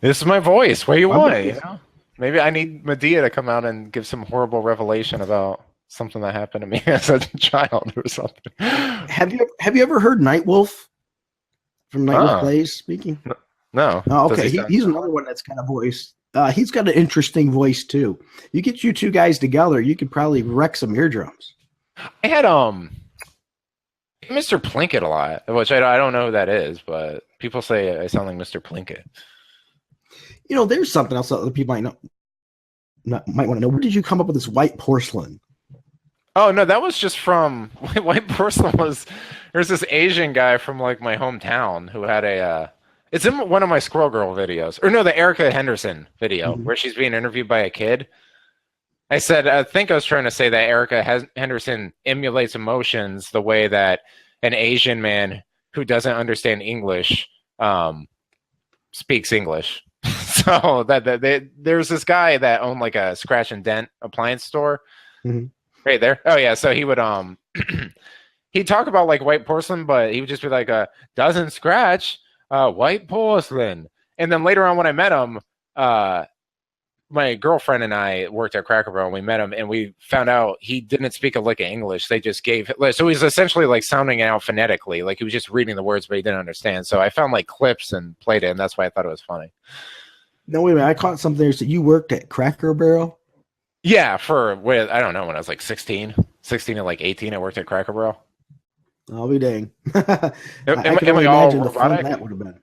This is my voice. What do you want? You know? Maybe I need Medea to come out and give some horrible revelation about something that happened to me as a child or something. Have you ever heard Nightwolf from Nightwolf Plays speaking? No. Oh, okay. He's another one that's kind of voice. He's got an interesting voice too. You get you two guys together, you could probably wreck some eardrums. I had Mr. Plinkett a lot, which I don't know who that is, but people say I sound like Mr. Plinkett. There's something else that other people might want to know. Where did you come up with this white porcelain? Oh no, that was just from white porcelain. There's this Asian guy from like my hometown who had it's in one of my Squirrel Girl videos, or no, the Erica Henderson video where she's being interviewed by a kid. I think I was trying to say that Erica Henderson emulates emotions the way that an Asian man who doesn't understand English speaks English. So there's this guy that owned like a scratch and dent appliance store right there. Oh yeah, so he would he'd talk about like white porcelain, but he would just be like doesn't scratch white porcelain. And then later on when I met him, my girlfriend and I worked at Cracker Barrel and we met him and we found out he didn't speak a lick of English. They just so he's essentially like sounding it out phonetically. Like he was just reading the words, but he didn't understand. So I found like clips and played it, and that's why I thought it was funny. No, wait a minute. I caught something there. So you worked at Cracker Barrel? Yeah, I don't know, when I was like 16 to like 18, I worked at Cracker Barrel. I'll be dang. Am I all robotic? That would have been.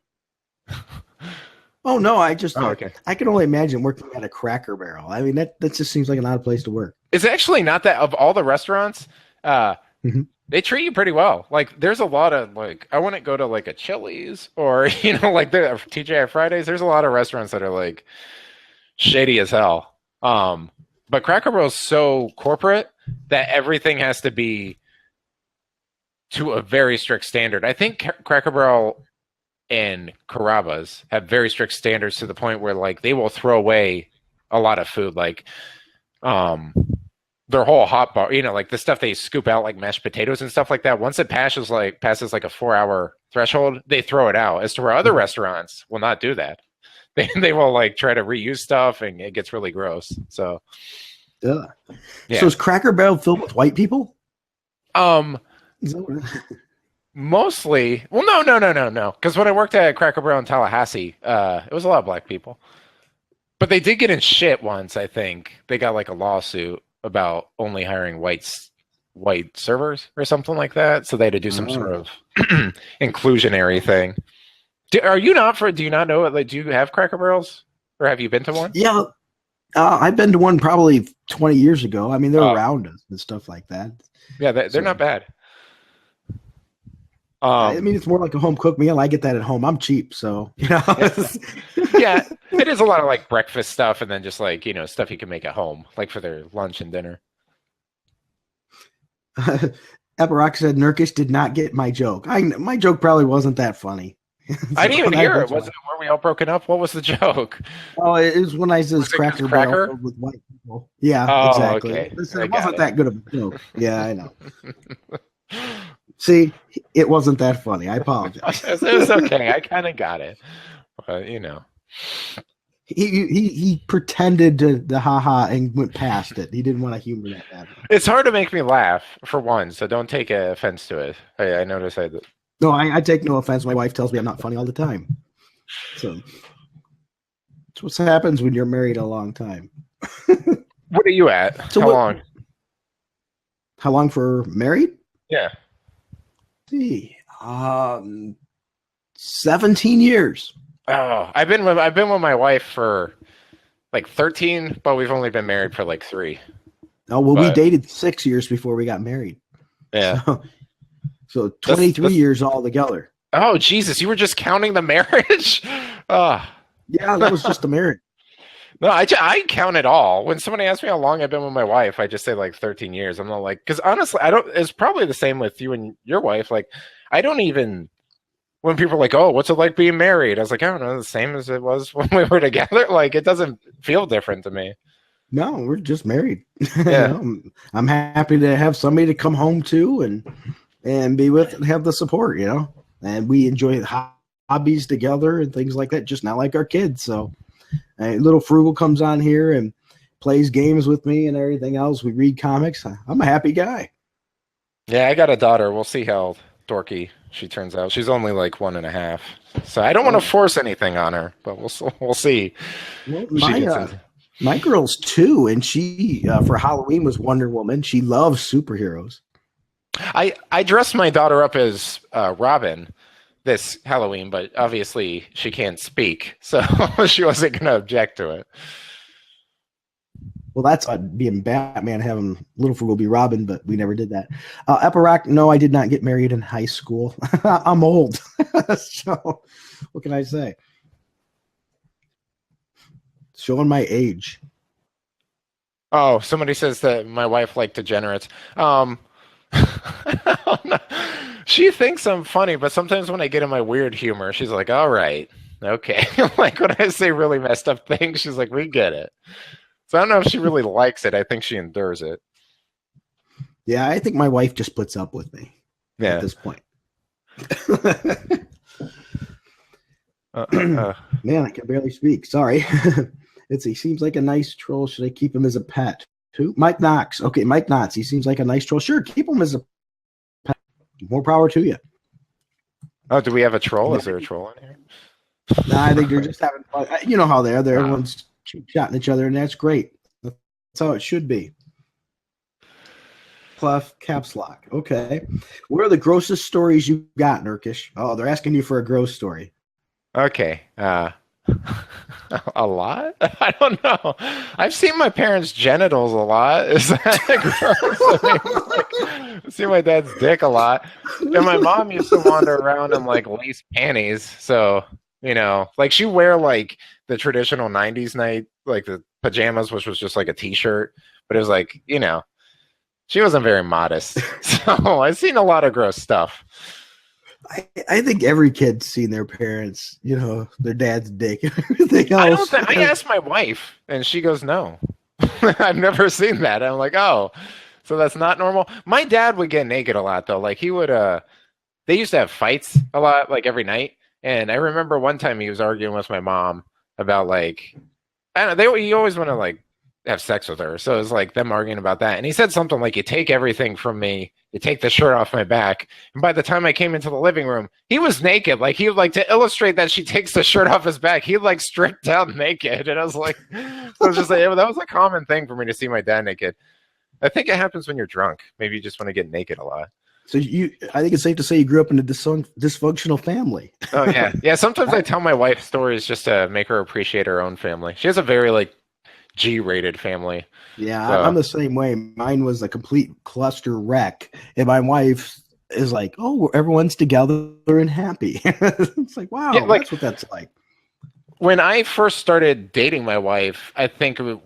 Oh no, I just Oh, okay. I can only imagine working at a Cracker Barrel. I mean, that just seems like an odd place to work. It's actually not that of all the restaurants, uh, Mhm. they treat you pretty well. Like there's a lot of like I wouldn't go to like a Chili's or like the TGI Fridays. There's a lot of restaurants that are like shady as hell. But Cracker Barrel's so corporate that everything has to be to a very strict standard. I think Cracker Barrel and Carrabba's have very strict standards to the point where like they will throw away a lot of food, like um their whole hot bar, like the stuff they scoop out like mashed potatoes and stuff like that. Once it passes like a 4 hour threshold, they throw it out. As to where other restaurants will not do that. They will like try to reuse stuff and it gets really gross. So Ugh. yeah. So is Cracker Barrel filled with white people? Um Is that what Mostly, well, no. Because when I worked at Cracker Barrel in Tallahassee, it was a lot of black people. But they did get in shit once. I think they got like a lawsuit about only hiring white servers or something like that. So they had to do some sort of inclusionary thing. Do you not know it? Like, do you have Cracker Barrels, or have you been to one? Yeah, I've been to one probably 20 years ago. I mean, they're Oh. around us and stuff like that. Yeah, they're So- not bad. I mean, it's more like a home cooked meal. I get that at home. I'm cheap, so Yeah, it is a lot of like breakfast stuff, and then just like stuff you can make at home, like for their lunch and dinner. Epiroc said Nerkish did not get my joke. My joke probably wasn't that funny. I didn't even hear it. Were Were we all broken up? What was the joke? Oh, it was when I said Was it Cracker Cracker? Barrel filled with white people. Yeah, Oh, exactly. okay. Listen, I it got wasn't it. that good of a joke. Yeah, I know. See, it wasn't that funny. I apologize. It was okay. I kind of got it, but He pretended to haha and went past it. He didn't want to humor that bad. it's hard to make me laugh for one. So don't take offense to it. I noticed No, I take no offense. My wife tells me I'm not funny all the time. So it's what happens when you're married a long time. What are you at? So How what- long? How long for married? Yeah. See, 17 years. Oh, I've been with my wife for like 13, but we've only been married for like 3. Oh, well, we But- dated 6 years before we got married. Yeah. So 23 years all together. Oh Jesus, you were just counting the marriage? Oh. Yeah, that was just a marriage. No, I count it all. When somebody asks me how long I've been with my wife, I just say like 13 years. I'm not like, because honestly, I don't. It's probably the same with you and your wife. Like, I don't even. When people are like, "Oh, what's it like being married?" I was like, "I don't know, the same as it was when we were together." Like, it doesn't feel different to me. No, we're just married. Yeah. I'm happy to have somebody to come home to and be with and have the support, and we enjoy hobbies together and things like that, just not like our kids. So little Frugal comes on here and plays games with me and everything else. We read comics. I'm a happy guy. Yeah, I got a daughter. We'll see how dorky she turns out. She's only like 1.5, so I don't want to force anything on her, but we'll see. Well, She gets into- my girl's 2, and she for Halloween was Wonder Woman. She loves superheroes. I dressed my daughter up as Robin this Halloween, but obviously she can't speak, so she wasn't going to object to it. Well, that's being Batman, having Little Frugal be Robin, but we never did that. Epiroc, no, I did not get married in high school. I'm old. So what can I say? Showing my age. Oh, somebody says that my wife liked degenerates. She thinks I'm funny, but sometimes when I get in my weird humor, she's like, all right, okay. Like when I say really messed up things, she's like, we get it. So I don't know if she really likes it. I think she endures it. Yeah, I think my wife just puts up with me Yeah. at this point. Man, I can barely speak. Sorry. He seems like a nice troll. Should I keep him as a pet? Who? Mike Knox. Okay, Mike Knox. He seems like a nice troll. Sure, keep him as a pet. More power to you. Oh, do we have a troll? Is there a troll in here? Nah, I think they're just having fun. You know how they are. Everyone's shotting each other, and that's great. That's how it should be. Clef caps lock. Okay. What are the grossest stories you got, Nerkish? Oh, they're asking you for a gross story. Okay. A lot? I don't know. I've seen my parents' genitals a lot. Is that gross? I mean, like, I've seen my dad's dick a lot. And my mom used to wander around in like lace panties. So, like she wear like the traditional 90s night, like the pajamas, which was just like a t-shirt. But it was like, she wasn't very modest. So I've seen a lot of gross stuff. I think every kid's seen their parents, their dad's dick and everything else. I asked my wife, and she goes, "No, I've never seen that." I'm like, "Oh, so that's not normal." My dad would get naked a lot, though. Like he would. They used to have fights a lot, like every night. And I remember one time he was arguing with my mom about like, I don't know. He always want to like have sex with her, so it was like them arguing about that. And he said something like, "You take everything from me. You take the shirt off my back." And by the time I came into the living room, he was naked. Like he would like to illustrate that she takes the shirt off his back. He like stripped down naked, and I was like, that was a common thing for me to see my dad naked. I think it happens when you're drunk. Maybe you just want to get naked a lot. So I think it's safe to say you grew up in a dysfunctional family. Oh yeah, yeah. Sometimes I tell my wife stories just to make her appreciate her own family. She has a very like G-rated family. Yeah, so. I'm the same way. Mine was a complete cluster wreck, and my wife is like, "Oh, everyone's together and happy." It's like, wow, yeah, that's what that's like. When I first started dating my wife, I think it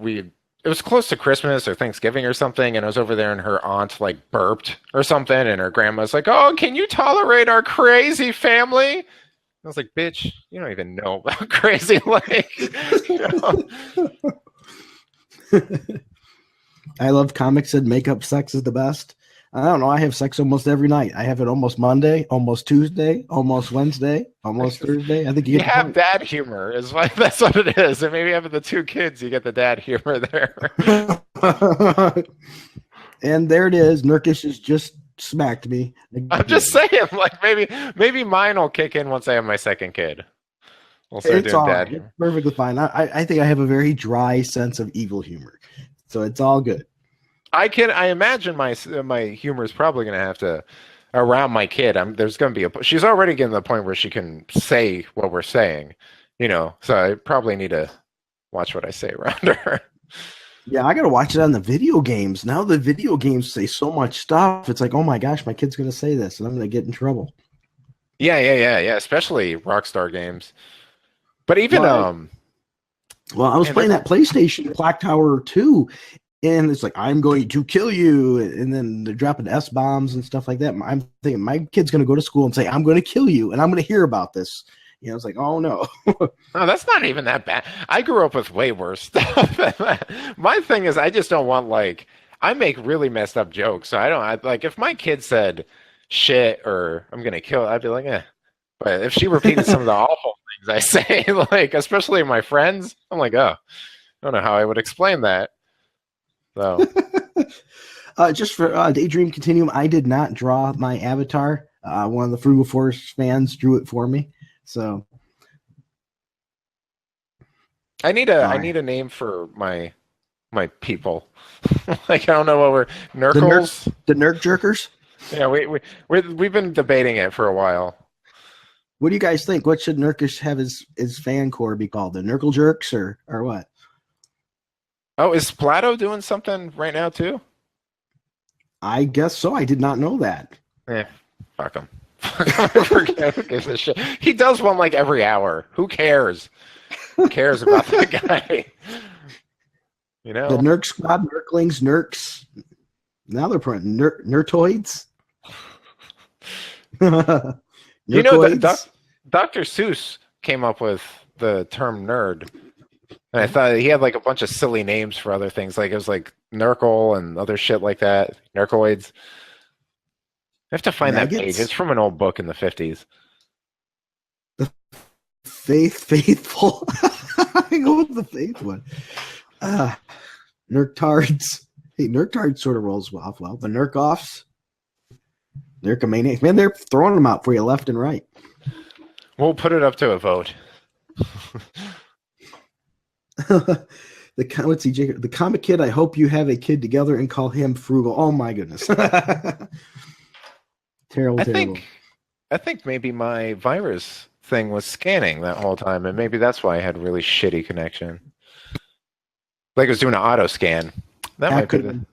was close to Christmas or Thanksgiving or something, and I was over there and her aunt like burped or something, and her grandma's like, "Oh, can you tolerate our crazy family?" I was like, "Bitch, you don't even know about crazy like." I love comics said makeup sex is the best. I don't know. I have sex almost every night. I have it almost Monday, almost Tuesday, almost Wednesday, almost Thursday. I think you have dad humor. That's what it is. And maybe having the two kids, you get the dad humor there. And there it is. Nerkish has just smacked me. I'm just saying, like maybe mine will kick in once I have my second kid. We'll start doing dad humor. It's perfectly fine. I think I have a very dry sense of evil humor, so it's all good. I imagine my humor is probably going to have to around my kid. There's going to be she's already getting to the point where she can say what we're saying, so I probably need to watch what I say around her. Yeah, I got to watch it on the video games. Now the video games say so much stuff. It's like, oh my gosh, my kid's going to say this and I'm going to get in trouble. Yeah. Especially Rockstar games. But even well, I was playing that PlayStation Clock Tower 2. And it's like, I'm going to kill you. And then they're dropping S-bombs and stuff like that. I'm thinking my kid's going to go to school and say, I'm going to kill you. And I'm going to hear about this. It's like, oh, no. No, that's not even that bad. I grew up with way worse stuff. My thing is I just don't want, like, I make really messed up jokes. So if my kid said shit or I'm going to kill, I'd be like, eh. But if she repeated some of the awful things I say, like, especially my friends, I'm like, oh, I don't know how I would explain that. So, just for Daydream Continuum, I did not draw my avatar. One of the Frugal Force fans drew it for me. So, I need a name for my people. Like I don't know what we're Nerkles, the Nerk Jerkers. Yeah, we've been debating it for a while. What do you guys think? What should Nerkish have his fan core be called? The Nerkle Jerks or what? Oh, is Splato doing something right now too? I guess so. I did not know that. Fuck him. Who gives a shit? He does one like every hour. Who cares? Who cares about that guy? The Nerk Squad, Nerklings, Nerks. Now they're putting Nertoids. Dr. Seuss came up with the term nerd. And I thought he had like a bunch of silly names for other things. Like it was like Nerkle and other shit like that. Nerkoids. I have to find that page. It's from an old book in the 50s. The Faithful. I go with the Faith one. Nerktards. Hey, Nerktard sort of rolls off well. The Nerkoffs. Nerkomaniacs. Man, they're throwing them out for you left and right. We'll put it up to a vote. The comic kid. I hope you have a kid together and call him Frugal. Oh my goodness. Terrible. I think maybe my virus thing was scanning that whole time, and maybe that's why I had really shitty connection. Like it was doing an auto scan. That might be the.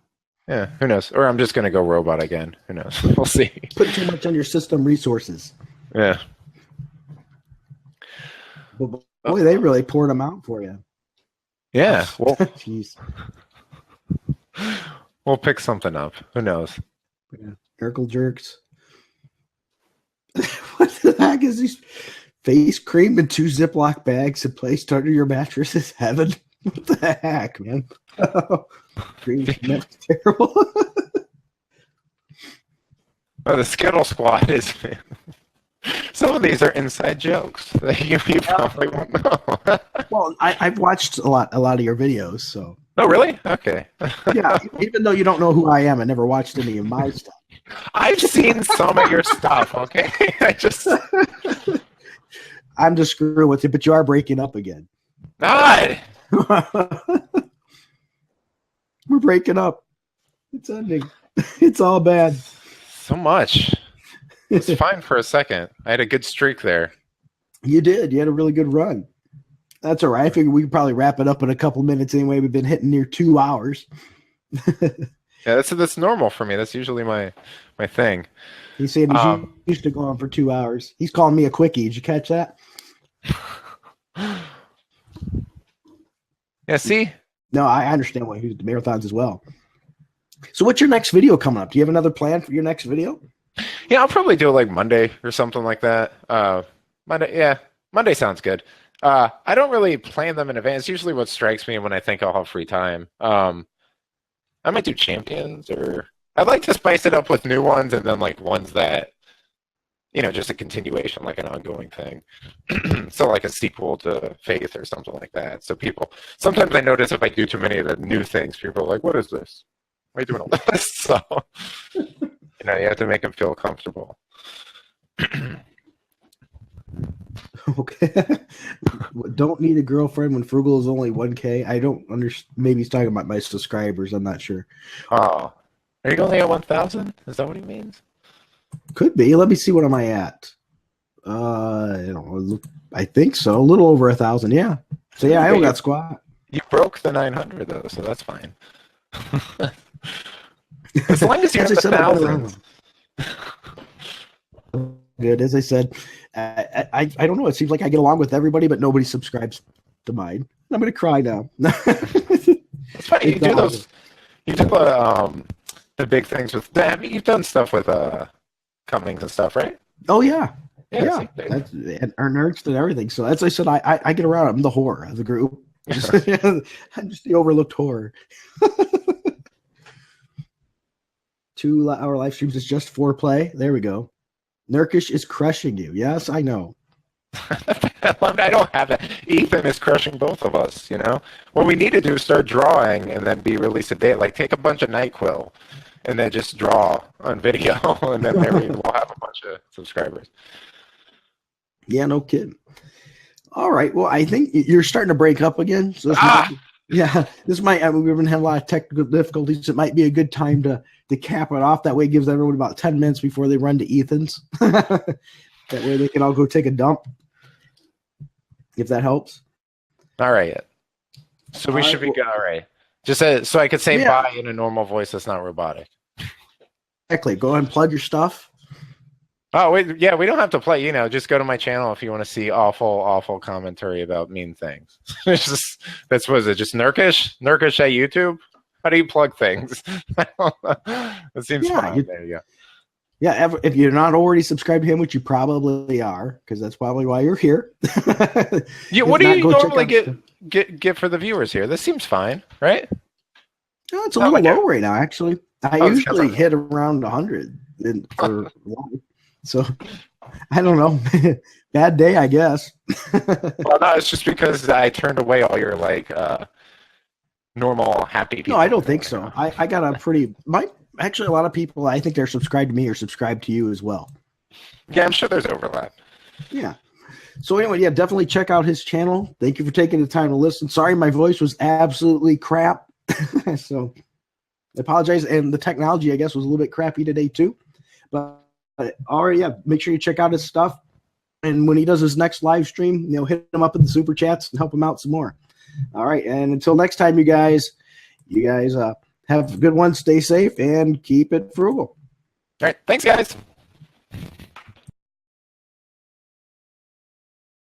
Yeah, who knows? Or I'm just gonna go robot again. Who knows? We'll see. Put too much on your system resources. Yeah. But boy, they really poured them out for you. Yeah. Well, jeez. We'll pick something up. Who knows? Yeah. Urkel jerks. What the heck is these? Face cream in 2 Ziploc bags and placed under your mattress is heaven. What the heck, man? Cream that's terrible. Oh, the Skittle Squad is. Some of these are inside jokes that you probably won't know. Well, I've watched a lot of your videos, so. Oh, really? Okay. Yeah, even though you don't know who I am, I never watched any of my stuff. I've seen some of your stuff. Okay, I'm just screwing with you, but you are breaking up again. God. We're breaking up. It's ending. It's all bad. So much. It was fine for a second. I had a good streak there. You did. You had a really good run. That's all right. I figured we could probably wrap it up in a couple minutes anyway. We've been hitting near 2 hours. Yeah, that's normal for me. That's usually my thing. He's saying he's used to go on for 2 hours. He's calling me a quickie. Did you catch that? Yeah, see? No, I understand why he's the marathons as well. So what's your next video coming up? Do you have another plan for your next video? Yeah, I'll probably do it like Monday or something like that. Monday, yeah. Monday sounds good. I don't really plan them in advance. Usually what strikes me when I think I'll have free time. I might do champions, or I'd like to spice it up with new ones and then like ones that, just a continuation, like an ongoing thing. So like a sequel to Faith or something like that. So sometimes I notice if I do too many of the new things, people are like, what is this? Why are you doing all this? So, you have to make them feel comfortable. Okay. Don't need a girlfriend when Frugal is only 1K. I don't understand. Maybe he's talking about my subscribers. I'm not sure. Oh, are you only at 1,000? Is that what he means? Could be. Let me see. What am I at? I don't know. I think so. A little over 1,000. Yeah. So yeah, I don't got squat. You broke the 900 though, so that's fine. As long as you're at the 1,000. Good. As I said, I don't know. It seems like I get along with everybody, but nobody subscribes to mine. I'm going to cry now. It's funny. You do the big things with. You've done stuff with Cummings and stuff, right? Oh yeah. Yeah. And our nerds and everything. So as I said, I get around. I'm the whore of the group. I'm just the overlooked whore. 2-hour live streams is just foreplay. There we go. Nerkish is crushing you. Yes, I know. I don't have that. Ethan is crushing both of us, What we need to do is start drawing and then release a date. Like take a bunch of NyQuil and then just draw on video and then maybe we'll have a bunch of subscribers. Yeah, no kidding. All right. Well, I think you're starting to break up again. So this might, we've been having a lot of technical difficulties. It might be a good time to cap it off. That way it gives everyone about 10 minutes before they run to Ethan's. That way they can all go take a dump. If that helps. All right. So we should be good. All right. Just so I could say bye in a normal voice that's not robotic. Exactly. Go ahead and plug your stuff. Oh, wait, yeah, we don't have to play, just go to my channel if you want to see awful commentary about mean things. That's what is it, just Nerkish? Nerkish at YouTube? How do you plug things? It seems fun. There you go. Yeah, if you're not already subscribed to him, which you probably are, because that's probably why you're here. Yeah, what do you normally get for the viewers here? This seems fine, right? No, it's a little low right now, actually. I usually hit around 100 for live. So, I don't know. Bad day, I guess. Well, no, it's just because I turned away all your, normal, happy people. No, I don't think so. I got a pretty... Actually, a lot of people, I think they're subscribed to me or subscribed to you as well. Yeah, I'm sure there's overlap. Yeah. So anyway, definitely check out his channel. Thank you for taking the time to listen. Sorry, my voice was absolutely crap. So, I apologize. And the technology, I guess, was a little bit crappy today, too. But all right, make sure you check out his stuff. And when he does his next live stream, hit him up in the super chats and help him out some more. All right. And until next time, you guys have a good one. Stay safe and keep it frugal. All right. Thanks, guys.